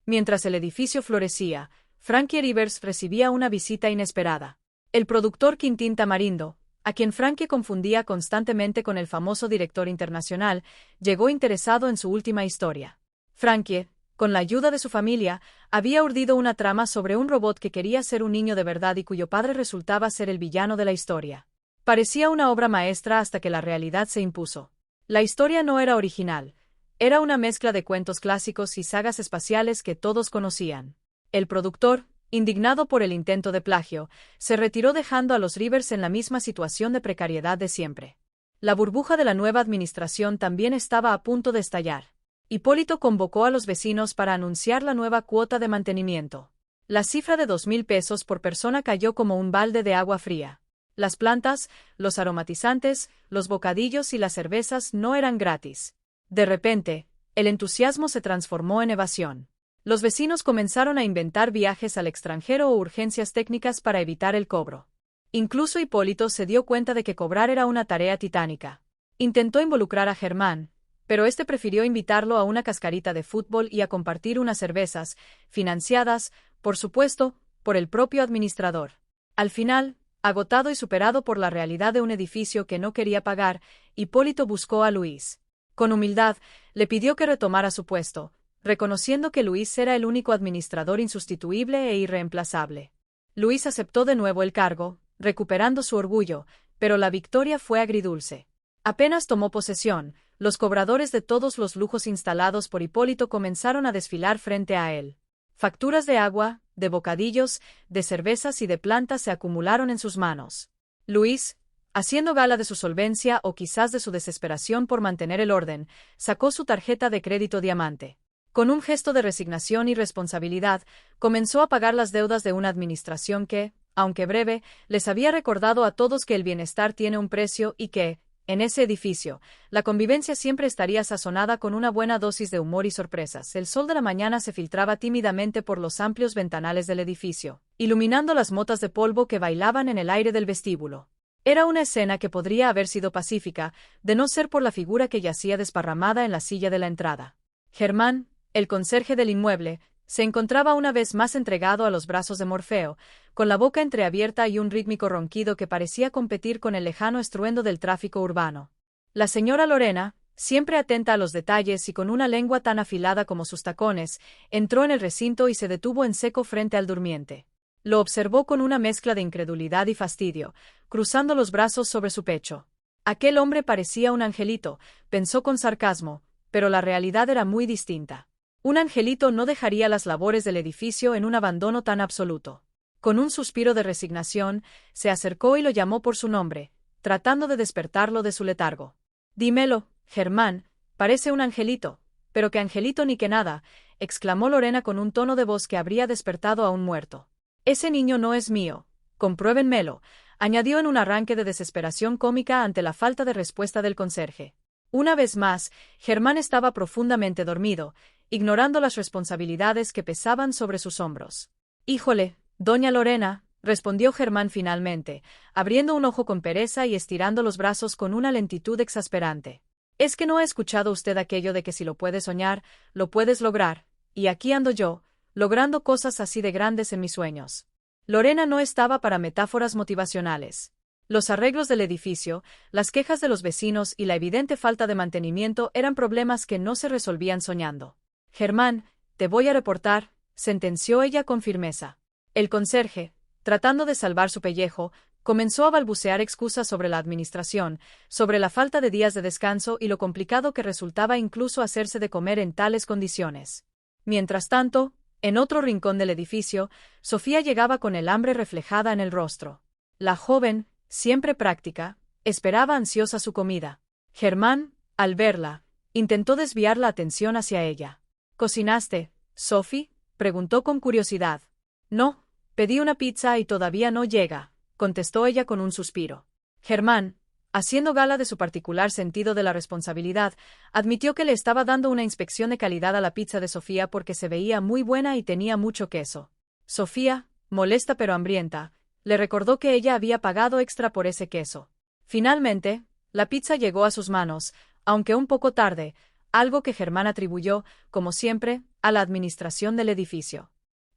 [SPEAKER 2] Mientras el edificio florecía, Frankie Rivers recibía una visita inesperada. El productor Quintín Tamarindo, a quien Frankie confundía constantemente con el famoso director internacional, llegó interesado en su última historia. Frankie, con la ayuda de su familia, había urdido una trama sobre un robot que quería ser un niño de verdad y cuyo padre resultaba ser el villano de la historia. Parecía una obra maestra hasta que la realidad se impuso. La historia no era original. Era una mezcla de cuentos clásicos y sagas espaciales que todos conocían. El productor, indignado por el intento de plagio, se retiró dejando a los Rivers en la misma situación de precariedad de siempre. La burbuja de la nueva administración también estaba a punto de estallar. Hipólito convocó a los vecinos para anunciar la nueva cuota de mantenimiento. La cifra de 2,000 pesos por persona cayó como un balde de agua fría. Las plantas, los aromatizantes, los bocadillos y las cervezas no eran gratis. De repente, el entusiasmo se transformó en evasión. Los vecinos comenzaron a inventar viajes al extranjero o urgencias técnicas para evitar el cobro. Incluso Hipólito se dio cuenta de que cobrar era una tarea titánica. Intentó involucrar a Germán, pero este prefirió invitarlo a una cascarita de fútbol y a compartir unas cervezas, financiadas, por supuesto, por el propio administrador. Al final, agotado y superado por la realidad de un edificio que no quería pagar, Hipólito buscó a Luis. Con humildad, le pidió que retomara su puesto, reconociendo que Luis era el único administrador insustituible e irreemplazable. Luis aceptó de nuevo el cargo, recuperando su orgullo, pero la victoria fue agridulce. Apenas tomó posesión, los cobradores de todos los lujos instalados por Hipólito comenzaron a desfilar frente a él. Facturas de agua, de bocadillos, de cervezas y de plantas se acumularon en sus manos. Luis, haciendo gala de su solvencia o quizás de su desesperación por mantener el orden, sacó su tarjeta de crédito Diamante. Con un gesto de resignación y responsabilidad, comenzó a pagar las deudas de una administración que, aunque breve, les había recordado a todos que el bienestar tiene un precio y que, en ese edificio, la convivencia siempre estaría sazonada con una buena dosis de humor y sorpresas. El sol de la mañana se filtraba tímidamente por los amplios ventanales del edificio, iluminando las motas de polvo que bailaban en el aire del vestíbulo. Era una escena que podría haber sido pacífica, de no ser por la figura que yacía desparramada en la silla de la entrada. Germán, el conserje del inmueble, se encontraba una vez más entregado a los brazos de Morfeo, con la boca entreabierta y un rítmico ronquido que parecía competir con el lejano estruendo del tráfico urbano. La señora Lorena, siempre atenta a los detalles y con una lengua tan afilada como sus tacones, entró en el recinto y se detuvo en seco frente al durmiente. Lo observó con una mezcla de incredulidad y fastidio, cruzando los brazos sobre su pecho. Aquel hombre parecía un angelito, pensó con sarcasmo, pero la realidad era muy distinta. Un angelito no dejaría las labores del edificio en un abandono tan absoluto. Con un suspiro de resignación, se acercó y lo llamó por su nombre, tratando de despertarlo de su letargo. «Dímelo, Germán, parece un angelito, pero que angelito ni que nada», exclamó Lorena con un tono de voz que habría despertado a un muerto. «Ese niño no es mío, compruébenmelo», añadió en un arranque de desesperación cómica ante la falta de respuesta del conserje. Una vez más, Germán estaba profundamente dormido, ignorando las responsabilidades que pesaban sobre sus hombros. «Híjole, doña Lorena», respondió Germán finalmente, abriendo un ojo con pereza y estirando los brazos con una lentitud exasperante. ¿Es que no ha escuchado usted aquello de que si lo puedes soñar, lo puedes lograr? Y aquí ando yo, logrando cosas así de grandes en mis sueños. Lorena no estaba para metáforas motivacionales. Los arreglos del edificio, las quejas de los vecinos y la evidente falta de mantenimiento eran problemas que no se resolvían soñando. Germán, te voy a reportar, sentenció ella con firmeza. El conserje, tratando de salvar su pellejo, comenzó a balbucear excusas sobre la administración, sobre la falta de días de descanso y lo complicado que resultaba incluso hacerse de comer en tales condiciones. Mientras tanto, en otro rincón del edificio, Sofía llegaba con el hambre reflejada en el rostro. La joven, siempre práctica, esperaba ansiosa su comida. Germán, al verla, intentó desviar la atención hacia ella. ¿Cocinaste, Sophie?, preguntó con curiosidad. No, pedí una pizza y todavía no llega, contestó ella con un suspiro. Germán, haciendo gala de su particular sentido de la responsabilidad, admitió que le estaba dando una inspección de calidad a la pizza de Sofía porque se veía muy buena y tenía mucho queso. Sofía, molesta pero hambrienta, le recordó que ella había pagado extra por ese queso. Finalmente, la pizza llegó a sus manos, aunque un poco tarde, algo que Germán atribuyó, como siempre, a la administración del edificio.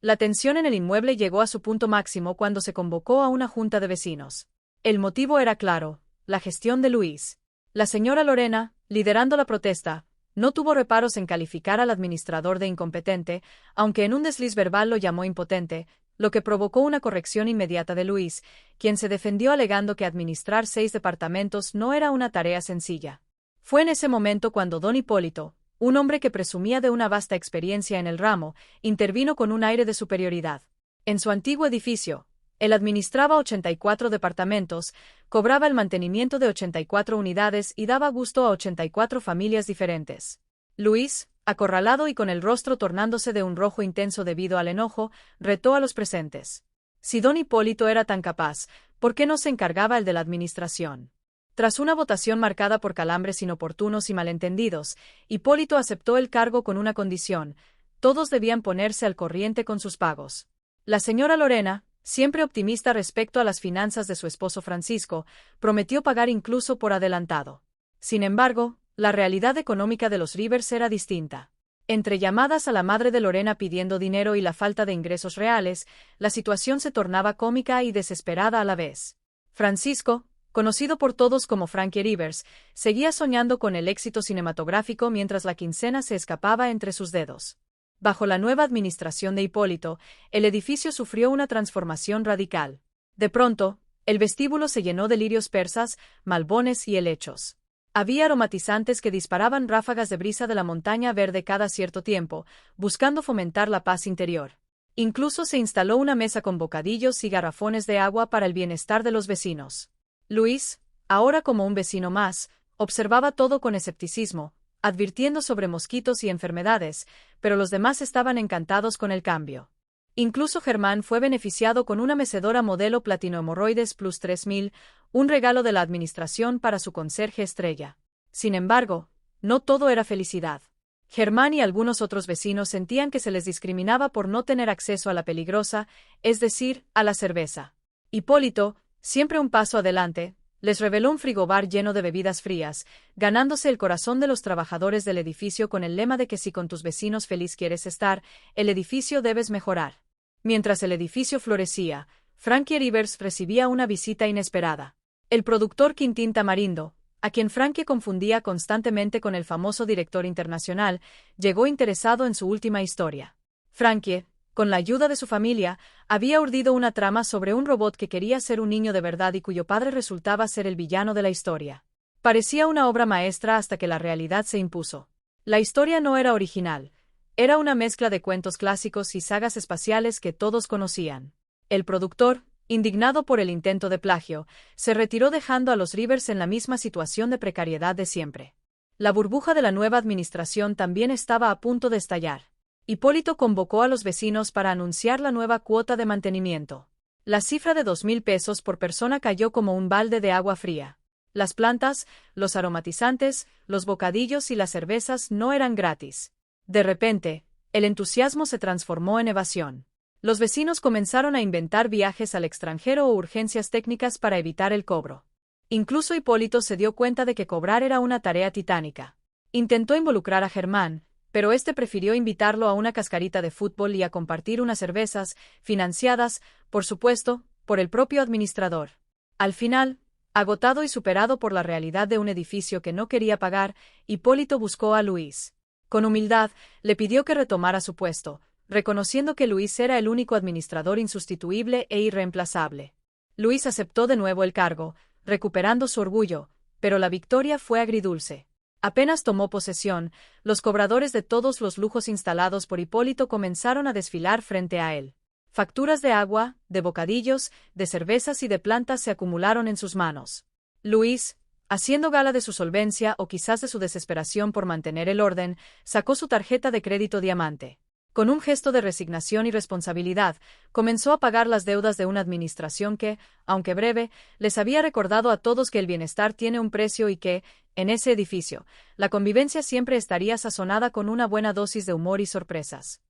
[SPEAKER 2] La tensión en el inmueble llegó a su punto máximo cuando se convocó a una junta de vecinos. El motivo era claro: la gestión de Luis. La señora Lorena, liderando la protesta, no tuvo reparos en calificar al administrador de incompetente, aunque en un desliz verbal lo llamó impotente, lo que provocó una corrección inmediata de Luis, quien se defendió alegando que administrar 6 departamentos no era una tarea sencilla. Fue en ese momento cuando don Hipólito, un hombre que presumía de una vasta experiencia en el ramo, intervino con un aire de superioridad. En su antiguo edificio, él administraba 84 departamentos, cobraba el mantenimiento de 84 unidades y daba gusto a 84 familias diferentes. Luis, acorralado y con el rostro tornándose de un rojo intenso debido al enojo, retó a los presentes. Si don Hipólito era tan capaz, ¿por qué no se encargaba el de la administración? Tras una votación marcada por calambres inoportunos y malentendidos, Hipólito aceptó el cargo con una condición: todos debían ponerse al corriente con sus pagos. La señora Lorena, siempre optimista respecto a las finanzas de su esposo Francisco, prometió pagar incluso por adelantado. Sin embargo, la realidad económica de los Rivers era distinta. Entre llamadas a la madre de Lorena pidiendo dinero y la falta de ingresos reales, la situación se tornaba cómica y desesperada a la vez. Francisco, conocido por todos como Frankie Rivers, seguía soñando con el éxito cinematográfico mientras la quincena se escapaba entre sus dedos. Bajo la nueva administración de Hipólito, el edificio sufrió una transformación radical. De pronto, el vestíbulo se llenó de lirios persas, malbones y helechos. Había aromatizantes que disparaban ráfagas de brisa de la montaña verde cada cierto tiempo, buscando fomentar la paz interior. Incluso se instaló una mesa con bocadillos y garrafones de agua para el bienestar de los vecinos. Luis, ahora como un vecino más, observaba todo con escepticismo, advirtiendo sobre mosquitos y enfermedades, pero los demás estaban encantados con el cambio. Incluso Germán fue beneficiado con una mecedora modelo Platino Hemorroides Plus 3000, un regalo de la administración para su conserje estrella. Sin embargo, no todo era felicidad. Germán y algunos otros vecinos sentían que se les discriminaba por no tener acceso a la peligrosa, es decir, a la cerveza. Hipólito, siempre un paso adelante, les reveló un frigobar lleno de bebidas frías, ganándose el corazón de los trabajadores del edificio con el lema de que si con tus vecinos feliz quieres estar, el edificio debes mejorar. Mientras el edificio florecía, Frankie Rivers recibía una visita inesperada. El productor Quintín Tamarindo, a quien Frankie confundía constantemente con el famoso director internacional, llegó interesado en su última historia. Frankie, con la ayuda de su familia, había urdido una trama sobre un robot que quería ser un niño de verdad y cuyo padre resultaba ser el villano de la historia. Parecía una obra maestra hasta que la realidad se impuso. La historia no era original. Era una mezcla de cuentos clásicos y sagas espaciales que todos conocían. El productor, indignado por el intento de plagio, se retiró dejando a los Rivers en la misma situación de precariedad de siempre. La burbuja de la nueva administración también estaba a punto de estallar. Hipólito convocó a los vecinos para anunciar la nueva cuota de mantenimiento. La cifra de 2,000 pesos por persona cayó como un balde de agua fría. Las plantas, los aromatizantes, los bocadillos y las cervezas no eran gratis. De repente, el entusiasmo se transformó en evasión. Los vecinos comenzaron a inventar viajes al extranjero o urgencias técnicas para evitar el cobro. Incluso Hipólito se dio cuenta de que cobrar era una tarea titánica. Intentó involucrar a Germán, pero este prefirió invitarlo a una cascarita de fútbol y a compartir unas cervezas, financiadas, por supuesto, por el propio administrador. Al final, agotado y superado por la realidad de un edificio que no quería pagar, Hipólito buscó a Luis. Con humildad, le pidió que retomara su puesto, reconociendo que Luis era el único administrador insustituible e irreemplazable. Luis aceptó de nuevo el cargo, recuperando su orgullo, pero la victoria fue agridulce. Apenas tomó posesión, los cobradores de todos los lujos instalados por Hipólito comenzaron a desfilar frente a él. Facturas de agua, de bocadillos, de cervezas y de plantas se acumularon en sus manos. Luis, haciendo gala de su solvencia o quizás de su desesperación por mantener el orden, sacó su tarjeta de crédito Diamante. Con un gesto de resignación y responsabilidad, comenzó a pagar las deudas de una administración que, aunque breve, les había recordado a todos que el bienestar tiene un precio y que, en ese edificio, la convivencia siempre estaría sazonada con una buena dosis de humor y sorpresas.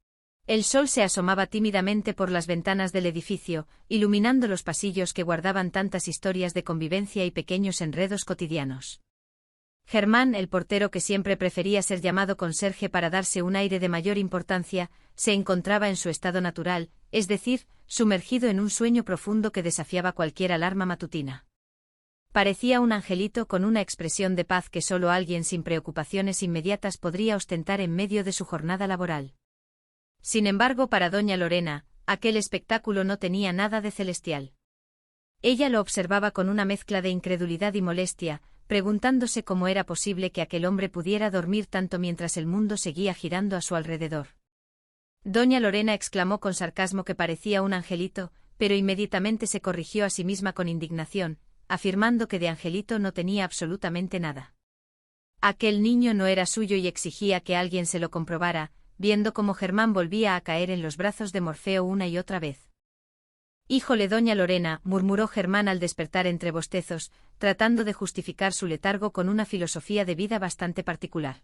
[SPEAKER 1] El sol se asomaba tímidamente por las ventanas del edificio, iluminando los pasillos que guardaban tantas historias de convivencia y pequeños enredos cotidianos. Germán, el portero que siempre prefería ser llamado conserje para darse un aire de mayor importancia, se encontraba en su estado natural, es decir, sumergido en un sueño profundo que desafiaba cualquier alarma matutina. Parecía un angelito con una expresión de paz que solo alguien sin preocupaciones inmediatas podría ostentar en medio de su jornada laboral. Sin embargo, para doña Lorena, aquel espectáculo no tenía nada de celestial. Ella lo observaba con una mezcla de incredulidad y molestia, preguntándose cómo era posible que aquel hombre pudiera dormir tanto mientras el mundo seguía girando a su alrededor. Doña Lorena exclamó con sarcasmo que parecía un angelito, pero inmediatamente se corrigió a sí misma con indignación, afirmando que de angelito no tenía absolutamente nada. Aquel niño no era suyo y exigía que alguien se lo comprobara, viendo cómo Germán volvía a caer en los brazos de Morfeo una y otra vez. «Híjole, doña Lorena», murmuró Germán al despertar entre bostezos, tratando de justificar su letargo con una filosofía de vida bastante particular.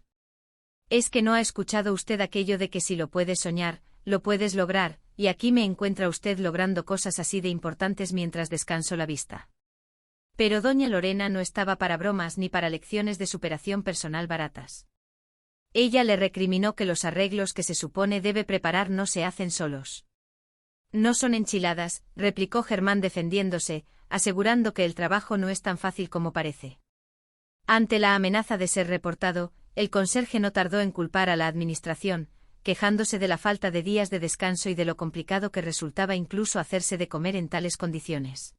[SPEAKER 1] «¿Es que no ha escuchado usted aquello de que si lo puedes soñar, lo puedes lograr, y aquí me encuentra usted logrando cosas así de importantes mientras descanso la vista?» Pero doña Lorena no estaba para bromas ni para lecciones de superación personal baratas. Ella le recriminó que los arreglos que se supone debe preparar no se hacen solos. «No son enchiladas», replicó Germán defendiéndose, asegurando que el trabajo no es tan fácil como parece. Ante la amenaza de ser reportado, el conserje no tardó en culpar a la administración, quejándose de la falta de días de descanso y de lo complicado que resultaba incluso hacerse de comer en tales condiciones.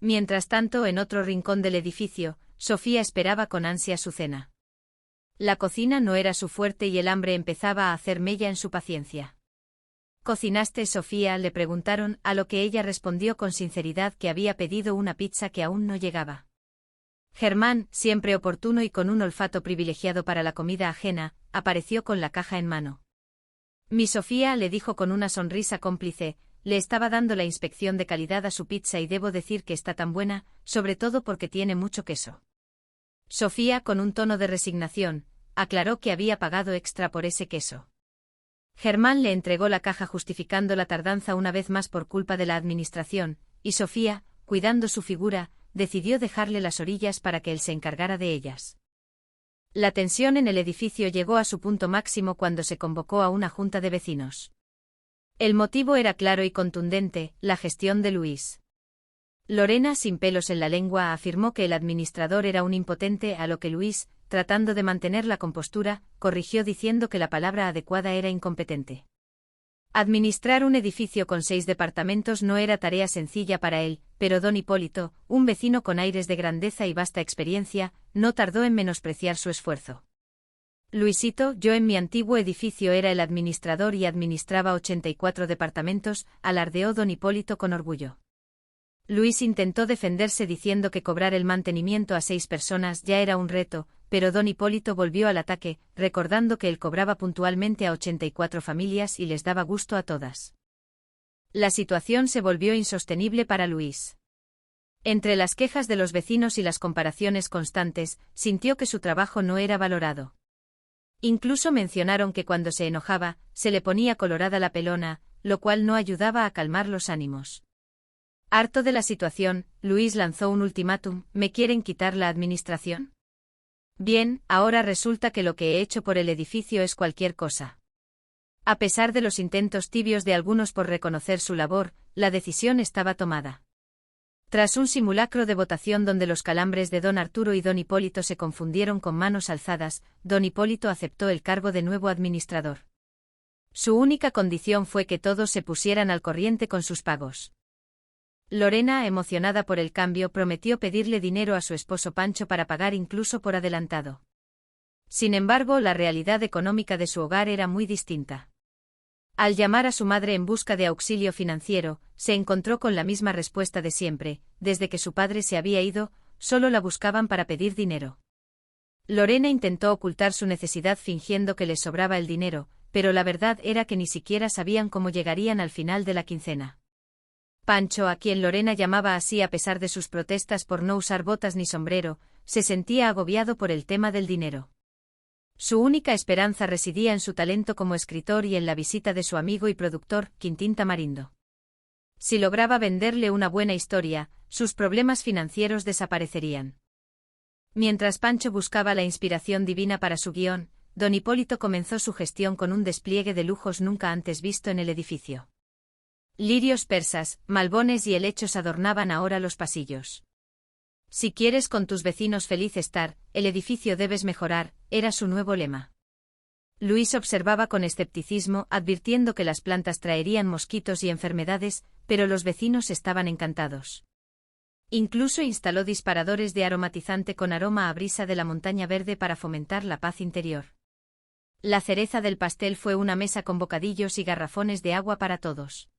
[SPEAKER 1] Mientras tanto, en otro rincón del edificio, Sofía esperaba con ansia su cena. La cocina no era su fuerte y el hambre empezaba a hacer mella en su paciencia. «¿Cocinaste, Sofía?», le preguntaron, a lo que ella respondió con sinceridad que había pedido una pizza que aún no llegaba. Germán, siempre oportuno y con un olfato privilegiado para la comida ajena, apareció con la caja en mano. «Mi Sofía», le dijo con una sonrisa cómplice, le estaba dando la inspección de calidad a su pizza y debo decir que está tan buena, sobre todo porque tiene mucho queso. Sofía, con un tono de resignación, aclaró que había pagado extra por ese queso. Germán le entregó la caja justificando la tardanza una vez más por culpa de la administración, y Sofía, cuidando su figura, decidió dejarle las orillas para que él se encargara de ellas. La tensión en el edificio llegó a su punto máximo cuando se convocó a una junta de vecinos. El motivo era claro y contundente: la gestión de Luis. Lorena, sin pelos en la lengua, afirmó que el administrador era un impotente, a lo que Luis, tratando de mantener la compostura, corrigió diciendo que la palabra adecuada era incompetente. Administrar un edificio con 6 departamentos no era tarea sencilla para él, pero don Hipólito, un vecino con aires de grandeza y vasta experiencia, no tardó en menospreciar su esfuerzo. «Luisito, yo en mi antiguo edificio era el administrador y administraba 84 departamentos», alardeó don Hipólito con orgullo. Luis intentó defenderse diciendo que cobrar el mantenimiento a 6 personas ya era un reto, pero don Hipólito volvió al ataque, recordando que él cobraba puntualmente a 84 familias y les daba gusto a todas. La situación se volvió insostenible para Luis. Entre las quejas de los vecinos y las comparaciones constantes, sintió que su trabajo no era valorado. Incluso mencionaron que cuando se enojaba, se le ponía colorada la pelona, lo cual no ayudaba a calmar los ánimos. Harto de la situación, Luis lanzó un ultimátum: ¿me quieren quitar la administración? Bien, ahora resulta que lo que he hecho por el edificio es cualquier cosa. A pesar de los intentos tibios de algunos por reconocer su labor, la decisión estaba tomada. Tras un simulacro de votación donde los calambres de don Arturo y don Hipólito se confundieron con manos alzadas, don Hipólito aceptó el cargo de nuevo administrador. Su única condición fue que todos se pusieran al corriente con sus pagos. Lorena, emocionada por el cambio, prometió pedirle dinero a su esposo Pancho para pagar incluso por adelantado. Sin embargo, la realidad económica de su hogar era muy distinta. Al llamar a su madre en busca de auxilio financiero, se encontró con la misma respuesta de siempre: desde que su padre se había ido, solo la buscaban para pedir dinero. Lorena intentó ocultar su necesidad fingiendo que les sobraba el dinero, pero la verdad era que ni siquiera sabían cómo llegarían al final de la quincena. Pancho, a quien Lorena llamaba así a pesar de sus protestas por no usar botas ni sombrero, se sentía agobiado por el tema del dinero. Su única esperanza residía en su talento como escritor y en la visita de su amigo y productor, Quintín Tamarindo. Si lograba venderle una buena historia, sus problemas financieros desaparecerían. Mientras Pancho buscaba la inspiración divina para su guión, don Hipólito comenzó su gestión con un despliegue de lujos nunca antes visto en el edificio. Lirios persas, malbones y helechos adornaban ahora los pasillos. Si quieres con tus vecinos feliz estar, el edificio debes mejorar, era su nuevo lema. Luis observaba con escepticismo, advirtiendo que las plantas traerían mosquitos y enfermedades, pero los vecinos estaban encantados. Incluso instaló disparadores de aromatizante con aroma a brisa de la montaña verde para fomentar la paz interior. La cereza del pastel fue una mesa con bocadillos y garrafones de agua para todos.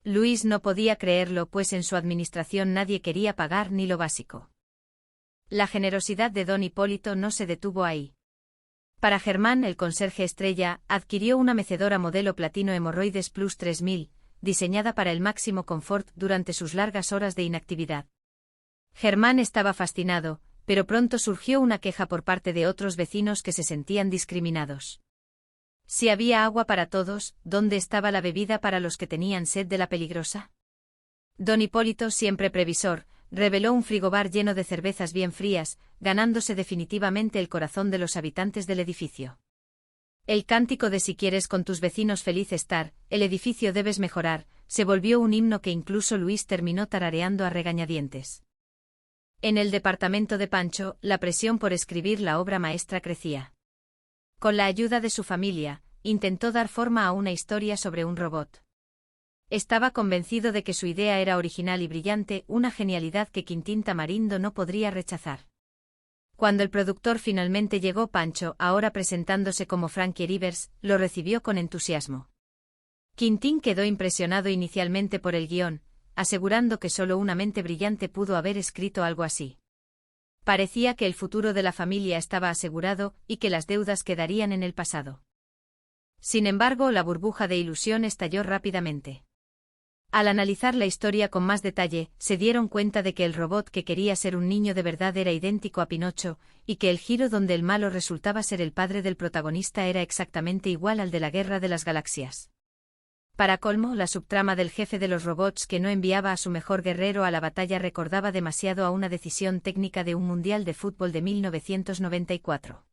[SPEAKER 1] Luis no podía creerlo, pues en su administración nadie quería pagar ni lo básico. La generosidad de don Hipólito no se detuvo ahí. Para Germán, el conserje estrella, adquirió una mecedora modelo platino Hemorroides Plus 3000, diseñada para el máximo confort durante sus largas horas de inactividad. Germán estaba fascinado, pero pronto surgió una queja por parte de otros vecinos que se sentían discriminados. Si había agua para todos, ¿dónde estaba la bebida para los que tenían sed de la peligrosa? Don Hipólito, siempre previsor, reveló un frigobar lleno de cervezas bien frías, ganándose definitivamente el corazón de los habitantes del edificio. El cántico de si quieres con tus vecinos feliz estar, el edificio debes mejorar, se volvió un himno que incluso Luis terminó tarareando a regañadientes. En el departamento de Pancho, la presión por escribir la obra maestra crecía. Con la ayuda de su familia, intentó dar forma a una historia sobre un robot. Estaba convencido de que su idea era original y brillante, una genialidad que Quintín Tamarindo no podría rechazar. Cuando el productor finalmente llegó, Pancho, ahora presentándose como Frankie Rivers, lo recibió con entusiasmo. Quintín quedó impresionado inicialmente por el guión, asegurando que solo una mente brillante pudo haber escrito algo así. Parecía que el futuro de la familia estaba asegurado y que las deudas quedarían en el pasado. Sin embargo, la burbuja de ilusión estalló rápidamente. Al analizar la historia con más detalle, se dieron cuenta de que el robot que quería ser un niño de verdad era idéntico a Pinocho, y que el giro donde el malo resultaba ser el padre del protagonista era exactamente igual al de la Guerra de las Galaxias. Para colmo, la subtrama del jefe de los robots que no enviaba a su mejor guerrero a la batalla recordaba demasiado a una decisión técnica de un mundial de fútbol de 1994.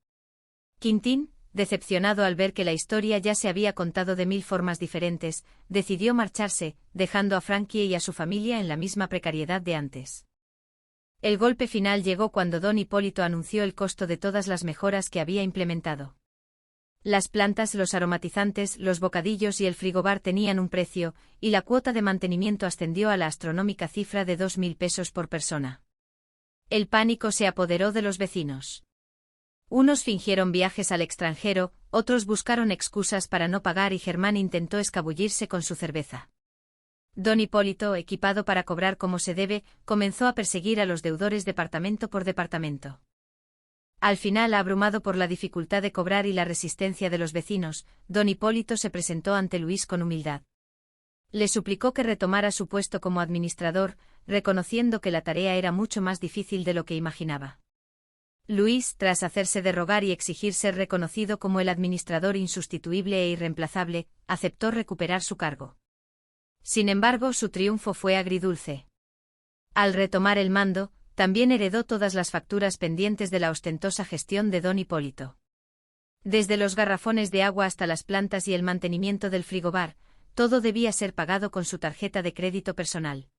[SPEAKER 1] Quintín, decepcionado al ver que la historia ya se había contado de 1000 formas diferentes, decidió marcharse, dejando a Frankie y a su familia en la misma precariedad de antes. El golpe final llegó cuando don Hipólito anunció el costo de todas las mejoras que había implementado. Las plantas, los aromatizantes, los bocadillos y el frigobar tenían un precio, y la cuota de mantenimiento ascendió a la astronómica cifra de 2000 pesos por persona. El pánico se apoderó de los vecinos. Unos fingieron viajes al extranjero, otros buscaron excusas para no pagar y Germán intentó escabullirse con su cerveza. Don Hipólito, equipado para cobrar como se debe, comenzó a perseguir a los deudores departamento por departamento. Al final, abrumado por la dificultad de cobrar y la resistencia de los vecinos, don Hipólito se presentó ante Luis con humildad. Le suplicó que retomara su puesto como administrador, reconociendo que la tarea era mucho más difícil de lo que imaginaba. Luis, tras hacerse de rogar y exigir ser reconocido como el administrador insustituible e irreemplazable, aceptó recuperar su cargo. Sin embargo, su triunfo fue agridulce. Al retomar el mando, también heredó todas las facturas pendientes de la ostentosa gestión de don Hipólito. Desde los garrafones de agua hasta las plantas y el mantenimiento del frigobar, todo debía ser pagado con su tarjeta de crédito personal.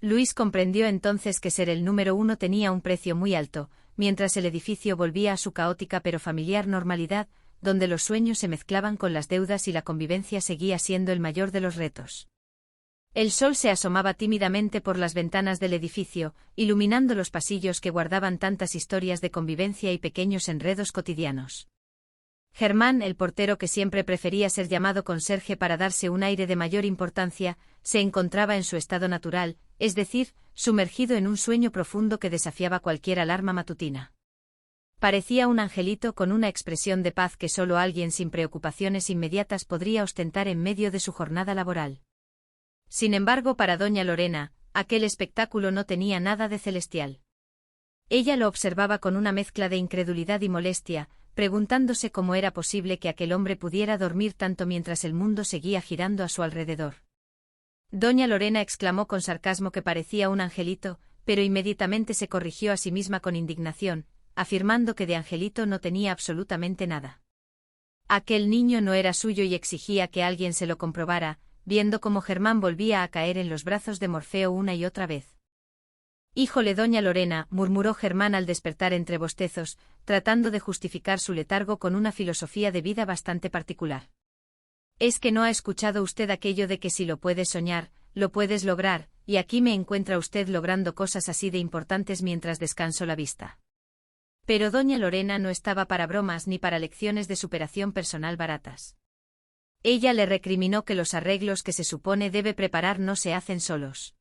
[SPEAKER 1] Luis comprendió entonces que ser el número uno tenía un precio muy alto, mientras el edificio volvía a su caótica pero familiar normalidad, donde los sueños se mezclaban con las deudas y la convivencia seguía siendo el mayor de los retos. El sol se asomaba tímidamente por las ventanas del edificio, iluminando los pasillos que guardaban tantas historias de convivencia y pequeños enredos cotidianos. Germán, el portero que siempre prefería ser llamado conserje para darse un aire de mayor importancia, se encontraba en su estado natural, es decir, sumergido en un sueño profundo que desafiaba cualquier alarma matutina. Parecía un angelito con una expresión de paz que solo alguien sin preocupaciones inmediatas podría ostentar en medio de su jornada laboral. Sin embargo, para doña Lorena, aquel espectáculo no tenía nada de celestial. Ella lo observaba con una mezcla de incredulidad y molestia, preguntándose cómo era posible que aquel hombre pudiera dormir tanto mientras el mundo seguía girando a su alrededor. Doña Lorena exclamó con sarcasmo que parecía un angelito, pero inmediatamente se corrigió a sí misma con indignación, afirmando que de angelito no tenía absolutamente nada. Aquel niño no era suyo y exigía que alguien se lo comprobara, viendo cómo Germán volvía a caer en los brazos de Morfeo una y otra vez. «Híjole, doña Lorena», murmuró Germán al despertar entre bostezos, tratando de justificar su letargo con una filosofía de vida bastante particular. «¿Es que no ha escuchado usted aquello de que si lo puedes soñar, lo puedes lograr, y aquí me encuentra usted logrando cosas así de importantes mientras descanso la vista?» Pero doña Lorena no estaba para bromas ni para lecciones de superación personal baratas. Ella le recriminó que los arreglos que se supone debe preparar no se hacen solos.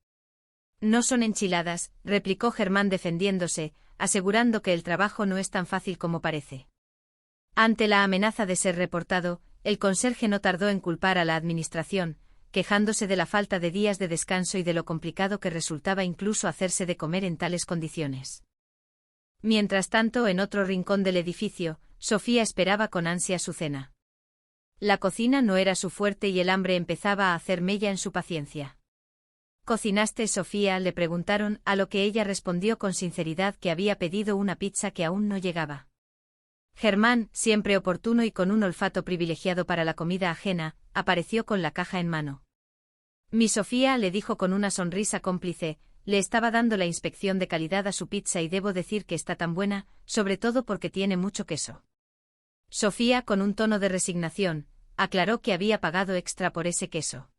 [SPEAKER 1] «No son enchiladas», replicó Germán defendiéndose, asegurando que el trabajo no es tan fácil como parece. Ante la amenaza de ser reportado, el conserje no tardó en culpar a la administración, quejándose de la falta de días de descanso y de lo complicado que resultaba incluso hacerse de comer en tales condiciones. Mientras tanto, en otro rincón del edificio, Sofía esperaba con ansia su cena. La cocina no era su fuerte y el hambre empezaba a hacer mella en su paciencia. «¿Cocinaste, Sofía?», le preguntaron, a lo que ella respondió con sinceridad que había pedido una pizza que aún no llegaba. Germán, siempre oportuno y con un olfato privilegiado para la comida ajena, apareció con la caja en mano. «Mi Sofía», le dijo con una sonrisa cómplice, le estaba dando la inspección de calidad a su pizza y debo decir que está tan buena, sobre todo porque tiene mucho queso. Sofía, con un tono de resignación, aclaró que había pagado extra por ese queso.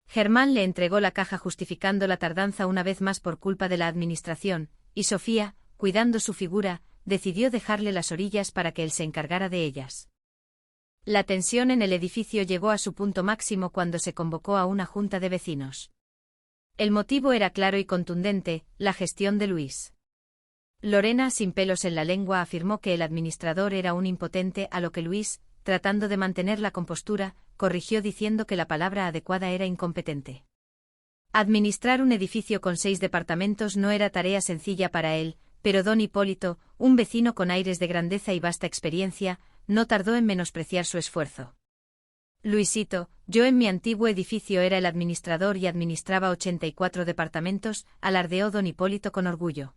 [SPEAKER 1] Germán le entregó la caja justificando la tardanza una vez más por culpa de la administración, y Sofía, cuidando su figura, decidió dejarle las orillas para que él se encargara de ellas. La tensión en el edificio llegó a su punto máximo cuando se convocó a una junta de vecinos. El motivo era claro y contundente: la gestión de Luis. Lorena, sin pelos en la lengua, afirmó que el administrador era un impotente, a lo que Luis, tratando de mantener la compostura, corrigió diciendo que la palabra adecuada era incompetente. Administrar un edificio con 6 departamentos no era tarea sencilla para él, pero don Hipólito, un vecino con aires de grandeza y vasta experiencia, no tardó en menospreciar su esfuerzo. «Luisito, yo en mi antiguo edificio era el administrador y administraba 84 departamentos», alardeó don Hipólito con orgullo.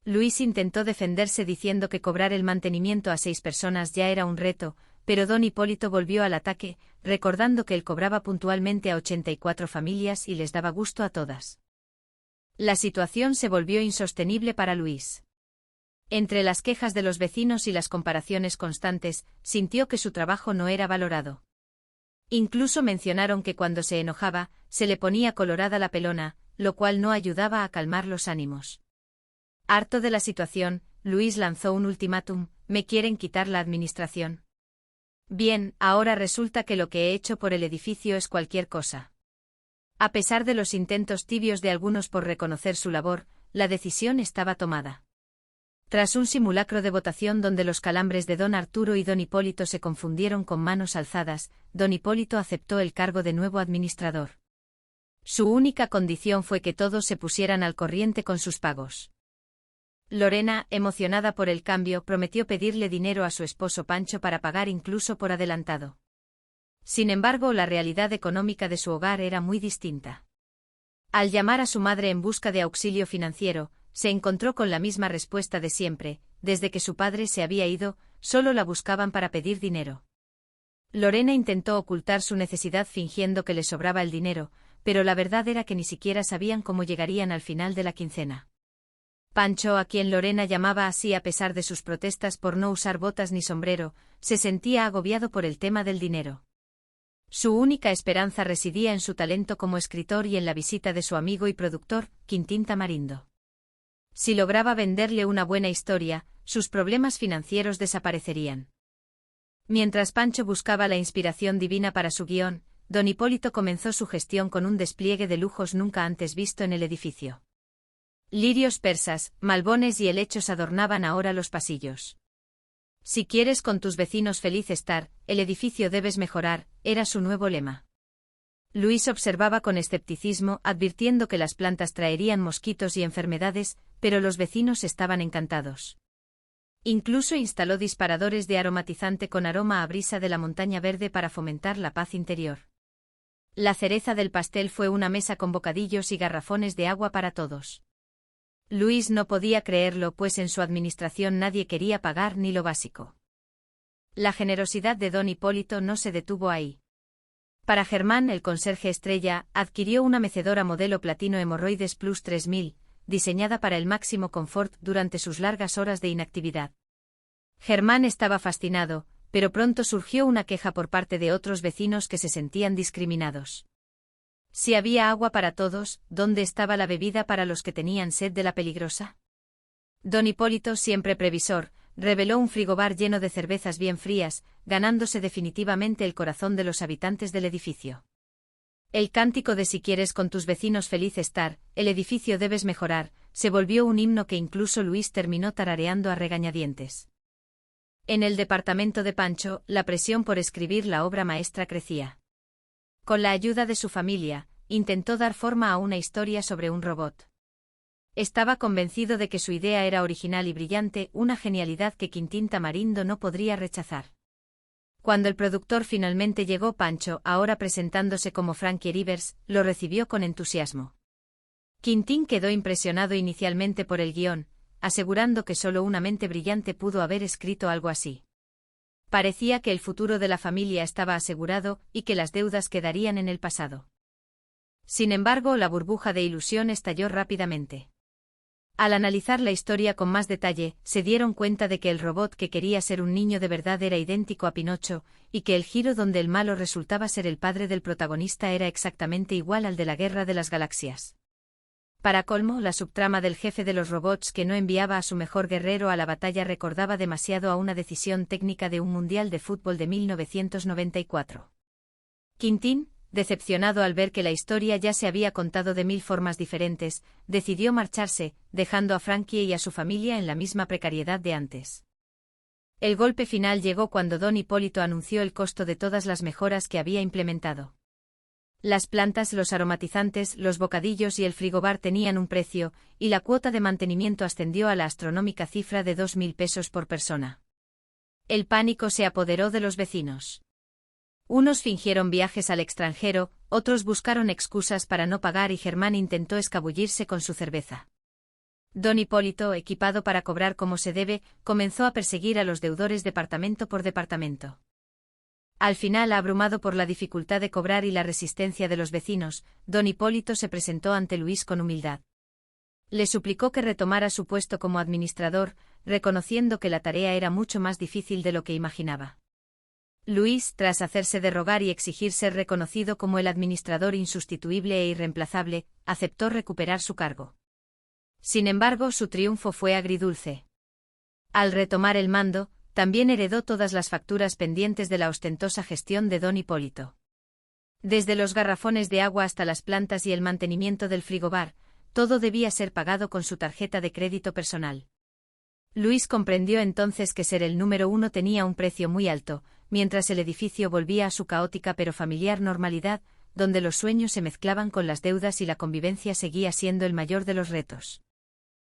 [SPEAKER 1] Luis intentó defenderse diciendo que cobrar el mantenimiento a 6 personas ya era un reto, pero don Hipólito volvió al ataque, recordando que él cobraba puntualmente a 84 familias y les daba gusto a todas. La situación se volvió insostenible para Luis. Entre las quejas de los vecinos y las comparaciones constantes, sintió que su trabajo no era valorado. Incluso mencionaron que cuando se enojaba, se le ponía colorada la pelona, lo cual no ayudaba a calmar los ánimos. Harto de la situación, Luis lanzó un ultimátum: «¿Me quieren quitar la administración? Bien, ahora resulta que lo que he hecho por el edificio es cualquier cosa». A pesar de los intentos tibios de algunos por reconocer su labor, la decisión estaba tomada. Tras un simulacro de votación donde los calambres de don Arturo y don Hipólito se confundieron con manos alzadas, don Hipólito aceptó el cargo de nuevo administrador. Su única condición fue que todos se pusieran al corriente con sus pagos. Lorena, emocionada por el cambio, prometió pedirle dinero a su esposo Pancho para pagar incluso por adelantado. Sin embargo, la realidad económica de su hogar era muy distinta. Al llamar a su madre en busca de auxilio financiero, se encontró con la misma respuesta de siempre: desde que su padre se había ido, solo la buscaban para pedir dinero. Lorena intentó ocultar su necesidad fingiendo que le sobraba el dinero, pero la verdad era que ni siquiera sabían cómo llegarían al final de la quincena. Pancho, a quien Lorena llamaba así a pesar de sus protestas por no usar botas ni sombrero, se sentía agobiado por el tema del dinero. Su única esperanza residía en su talento como escritor y en la visita de su amigo y productor, Quintín Tamarindo. Si lograba venderle una buena historia, sus problemas financieros desaparecerían. Mientras Pancho buscaba la inspiración divina para su guión, don Hipólito comenzó su gestión con un despliegue de lujos nunca antes visto en el edificio. Lirios persas, malbones y helechos adornaban ahora los pasillos. Si quieres con tus vecinos feliz estar, el edificio debes mejorar, era su nuevo lema. Luis observaba con escepticismo, advirtiendo que las plantas traerían mosquitos y enfermedades, pero los vecinos estaban encantados. Incluso instaló disparadores de aromatizante con aroma a brisa de la montaña verde para fomentar la paz interior. La cereza del pastel fue una mesa con bocadillos y garrafones de agua para todos. Luis no podía creerlo, pues en su administración nadie quería pagar ni lo básico. La generosidad de don Hipólito no se detuvo ahí. Para Germán, el conserje estrella, adquirió una mecedora modelo platino Hemorroides Plus 3000, diseñada para el máximo confort durante sus largas horas de inactividad. Germán estaba fascinado, pero pronto surgió una queja por parte de otros vecinos que se sentían discriminados. Si había agua para todos, ¿dónde estaba la bebida para los que tenían sed de la peligrosa? Don Hipólito, siempre previsor, reveló un frigobar lleno de cervezas bien frías, ganándose definitivamente el corazón de los habitantes del edificio. El cántico de si quieres con tus vecinos feliz estar, el edificio debes mejorar, se volvió un himno que incluso Luis terminó tarareando a regañadientes. En el departamento de Pancho, la presión por escribir la obra maestra crecía. Con la ayuda de su familia, intentó dar forma a una historia sobre un robot. Estaba convencido de que su idea era original y brillante, una genialidad que Quintín Tamarindo no podría rechazar. Cuando el productor finalmente llegó, Pancho, ahora presentándose como Frankie Rivers, lo recibió con entusiasmo. Quintín quedó impresionado inicialmente por el guión, asegurando que solo una mente brillante pudo haber escrito algo así. Parecía que el futuro de la familia estaba asegurado y que las deudas quedarían en el pasado. Sin embargo, la burbuja de ilusión estalló rápidamente. Al analizar la historia con más detalle, se dieron cuenta de que el robot que quería ser un niño de verdad era idéntico a Pinocho, y que el giro donde el malo resultaba ser el padre del protagonista era exactamente igual al de la Guerra de las Galaxias. Para colmo, la subtrama del jefe de los robots que no enviaba a su mejor guerrero a la batalla recordaba demasiado a una decisión técnica de un mundial de fútbol de 1994. Quintín, decepcionado al ver que la historia ya se había contado de 1000 formas diferentes, decidió marcharse, dejando a Frankie y a su familia en la misma precariedad de antes. El golpe final llegó cuando don Hipólito anunció el costo de todas las mejoras que había implementado. Las plantas, los aromatizantes, los bocadillos y el frigobar tenían un precio, y la cuota de mantenimiento ascendió a la astronómica cifra de 2000 pesos por persona. El pánico se apoderó de los vecinos. Unos fingieron viajes al extranjero, otros buscaron excusas para no pagar y Germán intentó escabullirse con su cerveza. Don Hipólito, equipado para cobrar como se debe, comenzó a perseguir a los deudores departamento por departamento. Al final, abrumado por la dificultad de cobrar y la resistencia de los vecinos, don Hipólito se presentó ante Luis con humildad. Le suplicó que retomara su puesto como administrador, reconociendo que la tarea era mucho más difícil de lo que imaginaba. Luis, tras hacerse de rogar y exigir ser reconocido como el administrador insustituible e irreemplazable, aceptó recuperar su cargo. Sin embargo, su triunfo fue agridulce. Al retomar el mando, también heredó todas las facturas pendientes de la ostentosa gestión de don Hipólito. Desde los garrafones de agua hasta las plantas y el mantenimiento del frigobar, todo debía ser pagado con su tarjeta de crédito personal. Luis comprendió entonces que ser el número uno tenía un precio muy alto, mientras el edificio volvía a su caótica pero familiar normalidad, donde los sueños se mezclaban con las deudas y la convivencia seguía siendo el mayor de los retos.